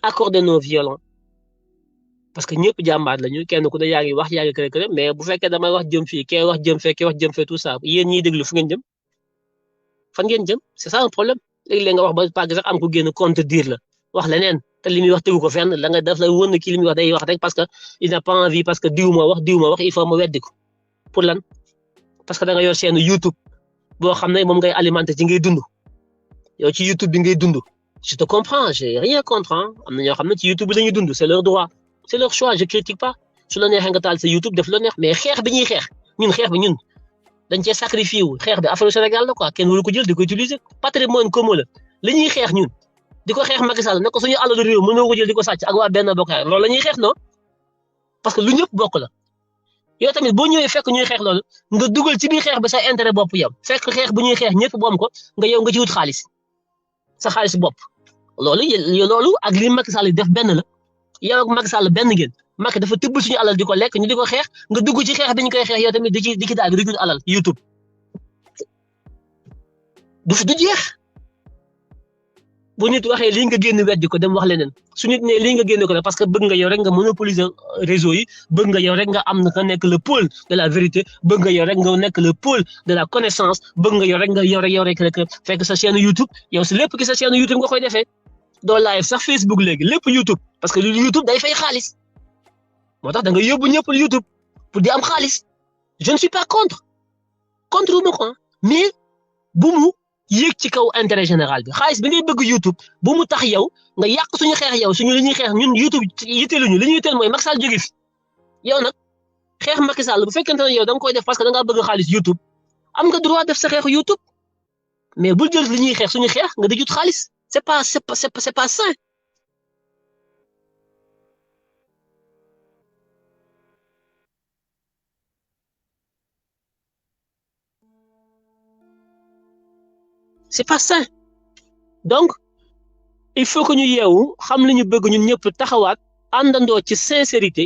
accorder non violent parce que ñëpp jàmbaar lañu kenn ku ne yaa ngi wax yaa ngi kër mais bu fekkee damay wax jëm fii kee wax jëm fee kee wax jëm fee tout ça yéen ñiy déglu fu ngeen jëm fan ngeen jëm c'est ça un problème léegi-léeg nga wax ba pàgg sax am ko génn contredire la wax leneen te li muy wax tegu ko fenn la nga def la wër na kii li muy wax day wax rek parce que il n'a pas envie parce que diw ma wax il faut ma weddi ko pour lan parce que da nga yor chaîne YouTube boo xam ne moom ngay alimenter ci ngay dund yow ci YouTube bi ngay dund je te comprends j'ai rien contre am na ñoo xam ne ci YouTube bi la ñuy dund c'est leur droit c'est leur choix je critique pas su la neexee nga taal sa YouTube def la neex mais xeex bi ñuy xeex ñun dañ cee sacrifié wu xeex bi affaire Sénégal la quoi kenn waru ko jël di ko utiliser patrimoine commun la ñuy xeex ñun di ko xeex Macky Sall ne ko suñu alalu réew mënoo ko jël di ko sàcc ak waa benn bokk loolu la ñuy xeex non parce que lu ñëpp bokk la. yow tamit boo ñëwee fekk ñuy xeex loolu nga dugal ci biir xeex bi sa intérêt bopp yow fekk xeex bu ñuy xeex ñëpp boom ko nga yow nga ci wut xaalis sa xaalis bopp loolu ak li Macky Sall def benn la yow ak Macky Sall benn ngeen Macky dafa tibb suñu alal di ko lekk ñu di ko xeex nga dugg ci xeex bi ñu koy xeex yow tamit di ci daal di wut alal YouTube du jeex bu nit waxee lii nga génn weddi ko dem wax leneen su nit ne lii nga génn ko parce que bëgg nga yow rek nga monopoliser réseau yi bëgg nga yow rek nga am nga nekk le pôle de la vérité bëgg nga yow rek nga nekk le pôle de la connaissance bëgg nga yow rek fekk sa chaîne YouTube yow si lépp ki sa chaîne YouTube nga koy defee doo live sax Facebook léegi lépp YouTube parce que YouTube day fay xaalis moo tax da nga yóbbu ñëpp YouTube pour di am xaalis je ne suis pas contre ma ko mais bu mu yéeg ci kaw intérêt général bi xaalis bi ngay bëgg YouTube bu mu tax yow nga yàq suñu xeex yow suñu li ñuy xeex ñun YouTube yitteeluñu li ñuy yitteel mooy Macky Sall jóge fi yow nag xeex Macky Sall bu fekkente ne yow da nga koy def parce que da ngaa bëgg xaalis YouTube am nga droit def sa xeexu YouTube mais bul jël li ñuy xeex suñu xeex nga di jut xaalis c'est pas sain. C'est pas ça donc il faut que ñu yeewu xam li ñu bëgg ñun ñëpp taxawaat àndandoo ci sincérité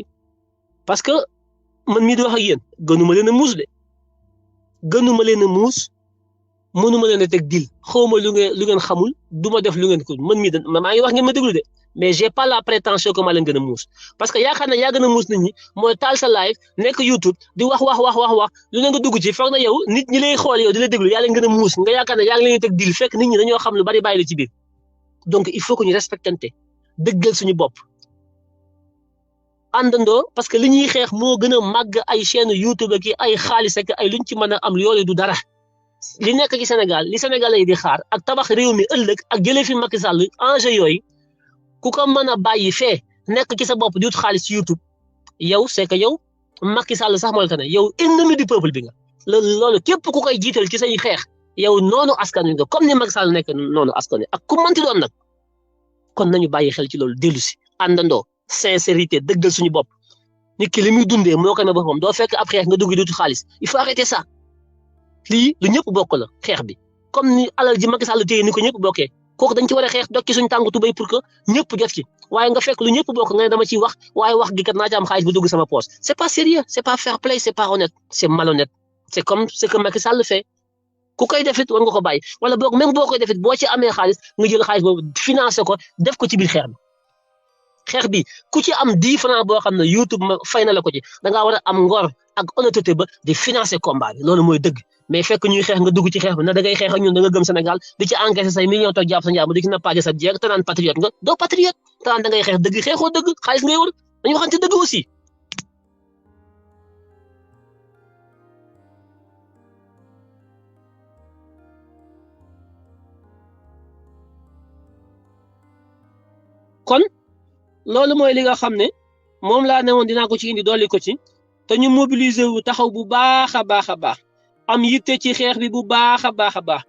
parce que man mii di wax ak yéen gënuma leen a muus de gënuma leen a muus mënuma leen a teg dil xawma lu ngeen xamul duma def lu ngeen ko man mii maa ngi wax ngeen ma déglu de mais j'ai pas la prétention que ma leen gën a muus parce que yaakaar na yaa gën a muus nit ñi mooy taal sa live nekk YouTube di wax lu ne nga dugg ci foog na yow nit ñi lay xool yow di la déglu yaa leen gën a muus nga yaakaar ne yaa ngi leen teg dil fekk nit ñi dañoo xam lu bari bàyyi la ci biir donc il faut que ñu respectante dëggal suñu bopp àndandoo parce que li ñuy xeex moo gën a màgg ay chaîne YouTube ak ay xaalis ak ay luñ ci mën a am yooyu du dara li nekk ci Sénégal li Sénégalais yi di xaar ak tabax réew mi ëllëg ak jëlee fi Macky Sall enjeu yooyu ku ko mën a bàyyi fee nekk ci sa bopp di wut xaalis ci YouTube yow c'est que yow Macky Sall sax moo la tane yow ennemi du peuple bi nga loolu képp ku koy jiital ci say xeex yow noonu askan wi nga comme ni Macky Sall nekk noonu askan wi ak ku manti doon nag kon nañu bàyyi xel ci loolu dellu si àndandoo sincérité dëggal suñu bopp nit ki li muy dundee moo ko ne boppam doo fekk ab xeex nga dugg di wut xaalis il faut arrêter ça lii lu ñëpp bokk la xeex bi comme ni alal ji Macky Sall téye ni ko ñëpp bokkee kooku dañ ci war a xeex dokki suñu tàngu tubéy pour que ñëpp jot ci waaye nga fekk lu ñëpp bokk nga ne dama ciy wax waaye wax gi kat naa ci am xaalis bu dugg sama poche c'est pas sérieux c'est pas fair play c'est pas honnête c'est malhonnête c'est comme ce que Macky Sall fait ku koy defit war nga ko bàyyi wala boog même boo koy defit boo ci amee xaalis nga jël xaalis boobu financé ko def ko ci biir xeex bi ku ci am 10 francs boo xam ne YouTube ma fay na la ko ci da ngaa war a am ngor ak honnêteté ba di financer combat bi loolu mooy dëgg mais fekk ñuy xeex nga dugg ci xeex bi na da ngay xeex ak ñun da nga gëm Sénégal di ci encaisser say millions toog jàpp sa njaam di ci nappaaje sa jeeg te naan patriote nga doo patriote te naan da ngay xeex dëgg xeexoo dëgg xaalis ngay wër dañu waxante dëgg aussi kon loolu mooy li nga xam ne moom laa ne woon dinaa ko ci indi dolli ko ci te ñu mobiliser wu taxaw bu baax a baax a baax am yitte ci xeex bi bu baax a baax a baax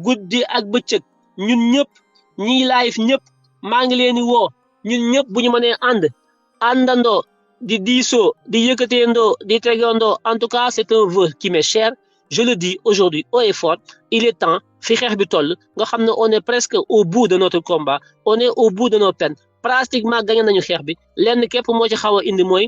guddi ak bëccëg ñun ñëpp ñiy live ñëpp maa ngi leen di woo ñun ñëpp bu ñu mënee àndandoo di diisoo di yëkkateendoo di tegandoo en tout cas c'est un vœu qui m'est cher je le dis aujourd'hui haut et fort il est temps fi xeex bi toll nga xam ne on est presque au bout de notre combat on est au bout de nos peines pratiquement gagné nañu xeex bi lenn képp moo ci xaw a indi mooy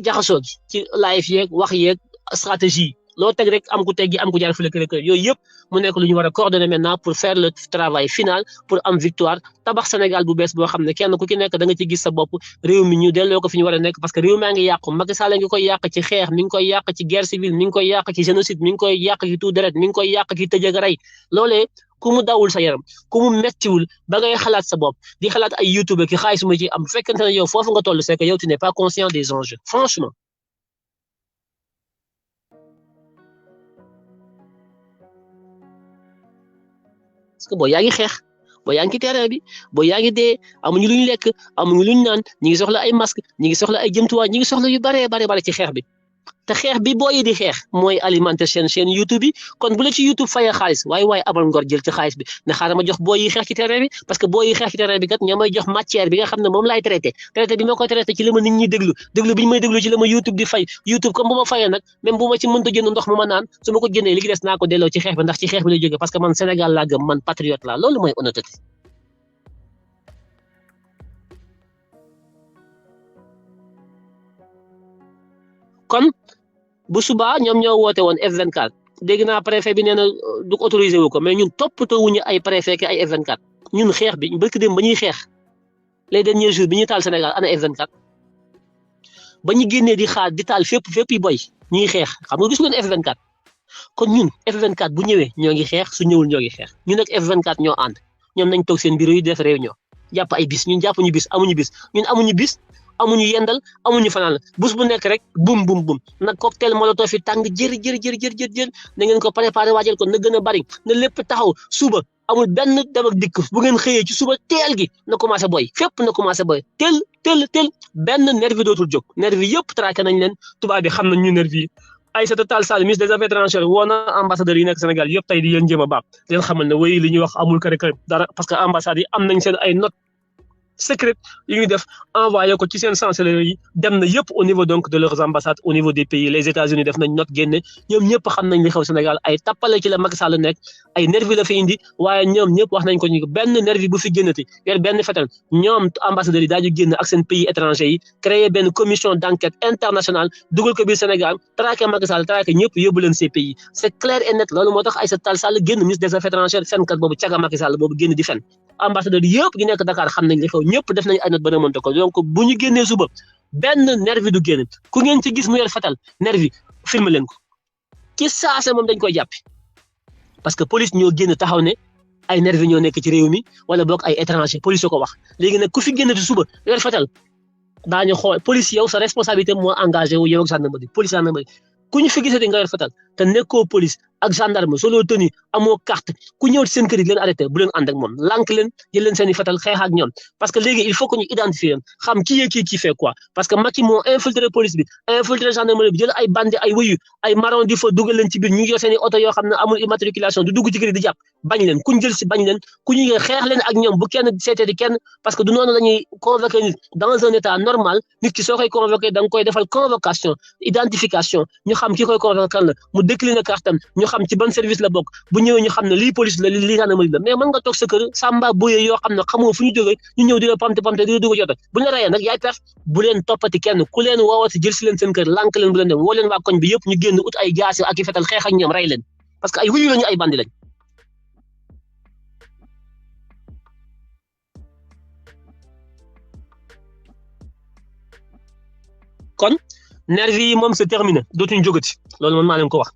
jaxasoo gi ci live yeeg wax yeeg stratégie loo teg rek am ku teggi am ku jaar fële kër yooyu yëpp mu nekk lu ñu war a coordonner maintenant pour faire le travail final pour am victoire tabax Sénégal bu bees boo xam ne kenn ku ci nekk da nga ci gis sa bopp réew mi ñu delloo ko fi ñu war a nekk parce que réew maa ngi yàqu Macky Sall ngi koy yàq ci xeex mi ngi koy yàq ci guerre civile mi ngi koy yàq ci génocide mi ngi koy yàq ci tout deret mi ngi koy yàq ci tëjëg rey loolee ku mu dawul sa yaram ku mu mettiwul ba ngay xalaat sa bopp di xalaat ay youtube ki xaalis mu ci am fekkente ne yow foofu nga toll c'est que yow tu n'es pas conscient des enjeux franchement parce que boo yaa ngi xeex boo yaa ngi ci terrain bi boo yaa ngi dee amuñu luñ lekk amuñu luñ naan ñi ngi soxla ay masque ñi ngi soxla ay jëmtuwaay ñi ngi soxla yu bare ci xeex bi te xeex bi booyi di xeex mooy alimenter chaîne YouTube bi kon bu la ci YouTube fayee xaalis waaye abal ngor jël ci xaalis bi ne xaaral ma jox booy yi xeex ci terrain bi parce que booy yi xeex ci terrain bi kat ñoo may jox matière bi nga xam ne moom laay traité bi ma koy traité ci la ma nit ñi déglu bi ñu may déglu ci la ma YouTube di fay YouTube comme bu ma fayee nag même bu ma ci mënta jënd ndox mu ma naan su ma ko jëndee li ci des naa ko delloo ci xeex bi ndax ci xeex bi lay jógee parce que man Sénégal laa gëm man patriote laa loolu mooy honnêteté kon bu subaa ñoom ñoo woote woon F24 dégg naa préfet bi nee na du ko autorisé wu ko mais ñun toppatoo wuñu ay préfet ki ay F24 ñun xeex bi barki dem ba ñuy xeex les derniers jours bi ñuy taal Sénégal ana F24 ba ñu génnee di xaar di taal fépp yi boy ñuy xeex xam nga gis ngeen F24 kon ñun F24 bu ñëwee ñoo ngi xeex su ñëwul ñoo ngi xeex ñun ak F24 ñoo ànd ñoom nañ toog seen bureau yi def réunion jàpp ay bis ñun jàppuñu bis ñun amuñu bis amuñu yendal amuñu fanaan bus bu nekk rek bum nag cocktail molotov fi tàng jër na ngeen ko préparé waajal ko na gën a bari na lépp taxaw suba amul benn dem ak dikk bu ngeen xëyee ci suba teel gi na commencé boy fépp na commencé boy teel benn nervi dootul jóg nervi yëpp traqué nañ leen tubaab bi xam nañ ñu nervi yi Aïssata Tall Sall ministre des affaires étrangères woo na ambassadeurs yi nekk Sénégal yëpp tey di leen jéem a baax di leen xamal ne way li ñuy wax amul kër dara parce que ambassades yi am nañ seen ay notes secret yi ñu def envoyé ko ci seen chancellerie yi dem na yëpp au niveau donc de leurs ambassades au niveau des pays les États-Unis def nañ note génne ñoom ñëpp xam nañ li xew Sénégal ay tappale ci la Macky Sall nekk ay nervi la fi indi waaye ñoom ñëpp wax nañ ko ñu benn nervi bu fi génnati yor benn fetal ñoom ambassadeurs yi daañu génn ak seen pays étrangers yi créer benn commission d'enquête internationale dugal ko biir Sénégal traqué Macky Sall traqué ñëpp yóbbu leen ces pays c'est clair et net loolu moo tax Aïssata Tall Sall génn ministre des affaires étrangères fenkat boobu caga Macky Sall boobu génn di fen ambassadeur yëpp gi nekk Dakar xam nañ li xew ñëpp def nañ ay note ba remonté ko donc bu ñu génnee suba benn nervi du génn ku ngeen ci gis mu yor fetal nervi filmé leen ko ci saase moom dañ koy jàppi parce que police ñoo génn taxaw ne ay nervi ñoo nekk ci réew mi wala boog ay étranger police ko wax léegi nag ku fi génn ci suba yor fetal daañu xool police yow sa responsabilité moo engagé wu yow ak gendarmerie police gendarmerie ku ñu fi gisati nga yor fetal te nekkoo police ak gendarme solo tenu amoo carte ku ñëw ci seen kër yi leen arrêté bu leen ànd ak moom lànk leen jël leen seen i fetal xeex ak ñoom parce que léegi il faut que ñu identifier xam qui est qui fait quoi parce que Macky moo infiltré police bi infiltré gendarmerie bi jël ay bandi ay wuyu ay marron di fa dugal leen ci biir ñu ngi yor seen i oto yoo xam ne amul immatriculation du dugg ci kër yi di jàpp bañ leen kuñ jël si bañ leen ku ñu xeex leen ak ñoom bu kenn seetee di kenn parce que du noonu la ñuy convoqué nit dans un état normal nit ki soo koy convoqué da nga koy defal convocation identification ñu xam ki koy convoqué kan la mu décliné kartam ñu xam ci ban service la bokk bu ñëwee ñu xam ne lii police la lii gendarmerie la mais mën nga toog sa kër samba boye yoo xam ne xamoo fu ñu jógee ñu ñëw di la pamte di la dugg jota bu ñu la rayee nag yaay perte bu leen toppati kenn ku leen woowati jël si leen seen kër lànk leen bu leen dem woo leen waa koñ bi yëpp ñu génn ut ay jaasi ak i fetal xeex ak ñoom ray leen parce que ay wuyu lañu ay bandi lañ kon nervi yi moom c'est terminé dootuñu jógati loolu man maa leen ko wax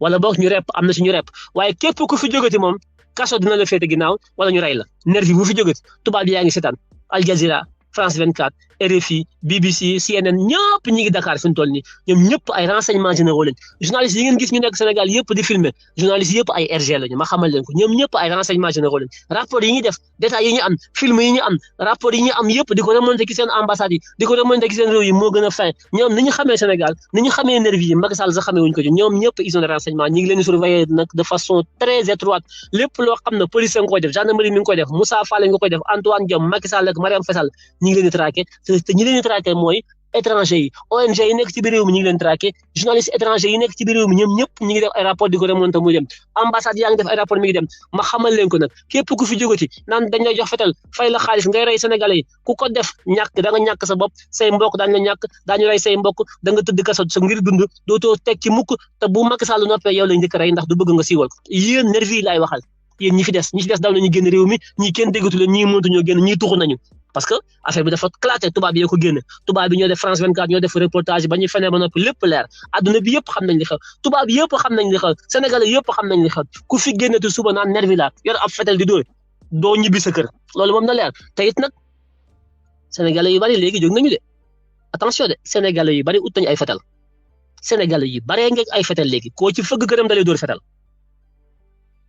wala boog ñu rep am na si ñu rep waaye képp ku fi jógati moom kaso dina la féete ginnaaw wala ñu rey la nervi bu fi jógati tubaab yaa ngi seetaan Al Jazeera France 24 RFI BBC CNN ñëpp ñi ngi Dakar fi mu toll nii ñoom ñëpp ay renseignements généraux lañ journalistes yi ngeen gis ñu nekk Sénégal yëpp di filmer journalistes yëpp ay RG lañu ma xamal leen ko ñoom ñëpp ay renseignements généraux lañ rapport yi ñuy def détails yi ñu am film yi ñu am rapport yi ñu am yëpp di ko remonté ci seen ambassades yi di ko remonté ci seen réew yi moo gën a fin ñoom ni ñu xamee Sénégal ni ñu xamee nervi yi Macky Sall sax xamee wuñu ko ci ñoom ñëpp ils ont des renseignements ñi ngi leen di surveiller nag de façon très étroite lépp loo xam ne police nga koy def gendarmerie mi ngi koy def Moussa Fall nga koy def Antoine Diome Macky Sall ak Marième Faye Sall ñi ngi leen di traqué te ñi leen di traqué mooy étranger yi ONG yi nekk ci biir réew mi ñu ngi leen traqué journaliste étranger yi nekk ci biir réew mi ñoom ñëpp ñu ngi def ay rapport di ko remonté muy dem ambassade yaa ngi def ay rapport mi ngi dem ma xamal leen ko nag képp ku fi jógati naan dañ lay jox fetal fay la xaalis ngay rey sénégalais yi ku ko def ñàkk da nga ñàkk sa bopp say mbokk daañu la ñàkk daañu rey say mbokk da nga tëdd kaso sa ngir dund dootoo teg ci mukk te bu Macky Sall noppee yow lañ njëkk rey ndax du bëgg nga siiwal ko yéen nervi yi laay waxal yéen ñi fi des daw nañu génn réew mi ñii kenn déggatu leen ñii mënatu ñoo génn ñii tuxu nañu parce que affaire bi dafa claté tubaab yi ko génne tubaab bi ñoo def France 24 ñoo def reportage ba ñu fenee ba noppi lépp leer adduna bi yëpp xam nañ li xew tubaab bi yëpp xam nañ li xew sénégalais yëpp xam nañ li xew ku fi génnati suba naan nervi la yor ab fetel di dóor doo ñibbi sa kër loolu moom na leer te it nag sénégalais yu bari léegi jóg nañu de attention de sénégalais yu bari ut nañu ay fetal sénégalais yu baree ngeeg ay fetal léegi koo ci fëgg këram dalay dóor fetal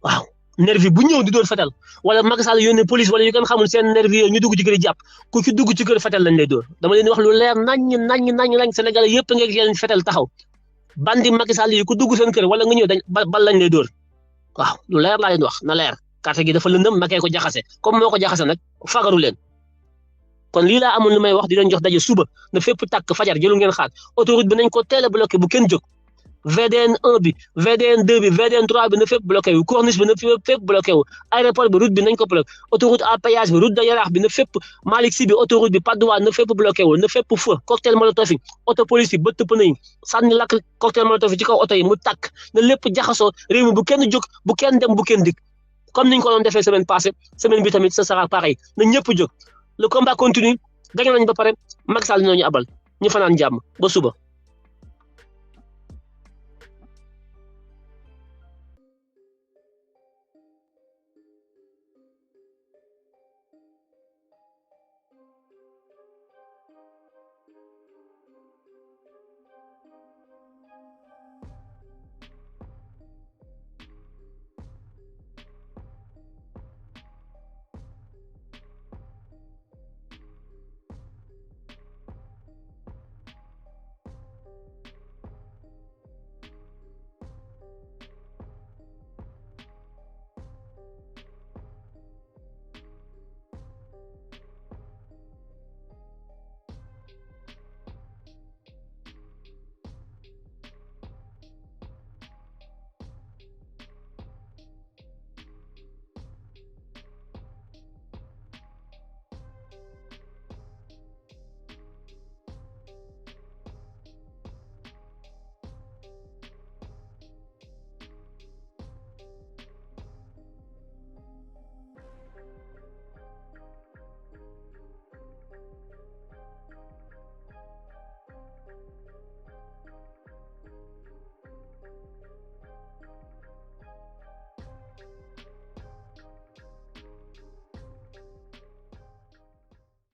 waaw nervi bu ñëw di dóor fetal wala Macky Sall yónnee police wala yu kenn xamul seen nervi yooyu ñu dugg ci kër jàpp ku ci dugg ci kër fetal lañ lay dóor dama leen wax lu leer nañ lañ Sénégal yëpp nga yeen fetal taxaw bandi Macky Sall yi ku dugg seen kër wala nga ñëw dañ bal lañ lay dóor waaw lu leer laa leen wax na leer carte gi dafa lëndëm Macky ko jaxase comme moo ko jaxase nag fagaru leen kon lii laa amoon lu may wax di leen jox daje suba na fépp tàkk fajar jëlu ngeen xaat autoroute bi nañ ko teel a bloqué bu kenn jóg VDN 1 bi VDN 2 bi VDN 3 bi na fépp bloqué wu corniche bi na fépp bloqué wu aéroport bi route bi nañ ko bloqué autoroute à péage bi route de Yaraax bi na fépp Malick Sy bi autoroute bi Patte d'Oie na fépp bloqué wu na fépp feu cocktail molotov yi auto police yi bëtt pneu yi sànni lakk cocktail molotov yi ci kaw oto yi mu tàkk na lépp jaxasoo réew mi bu kenn jóg bu kenn dem bu kenn dikk comme niñ ko doon defee semaine passée semaine bi tamit ce sera pareil na ñëpp jóg le combat continue gañ nañ ba pare Macky Sall ñoo ñu abal ñu fanaan jàmm ba suba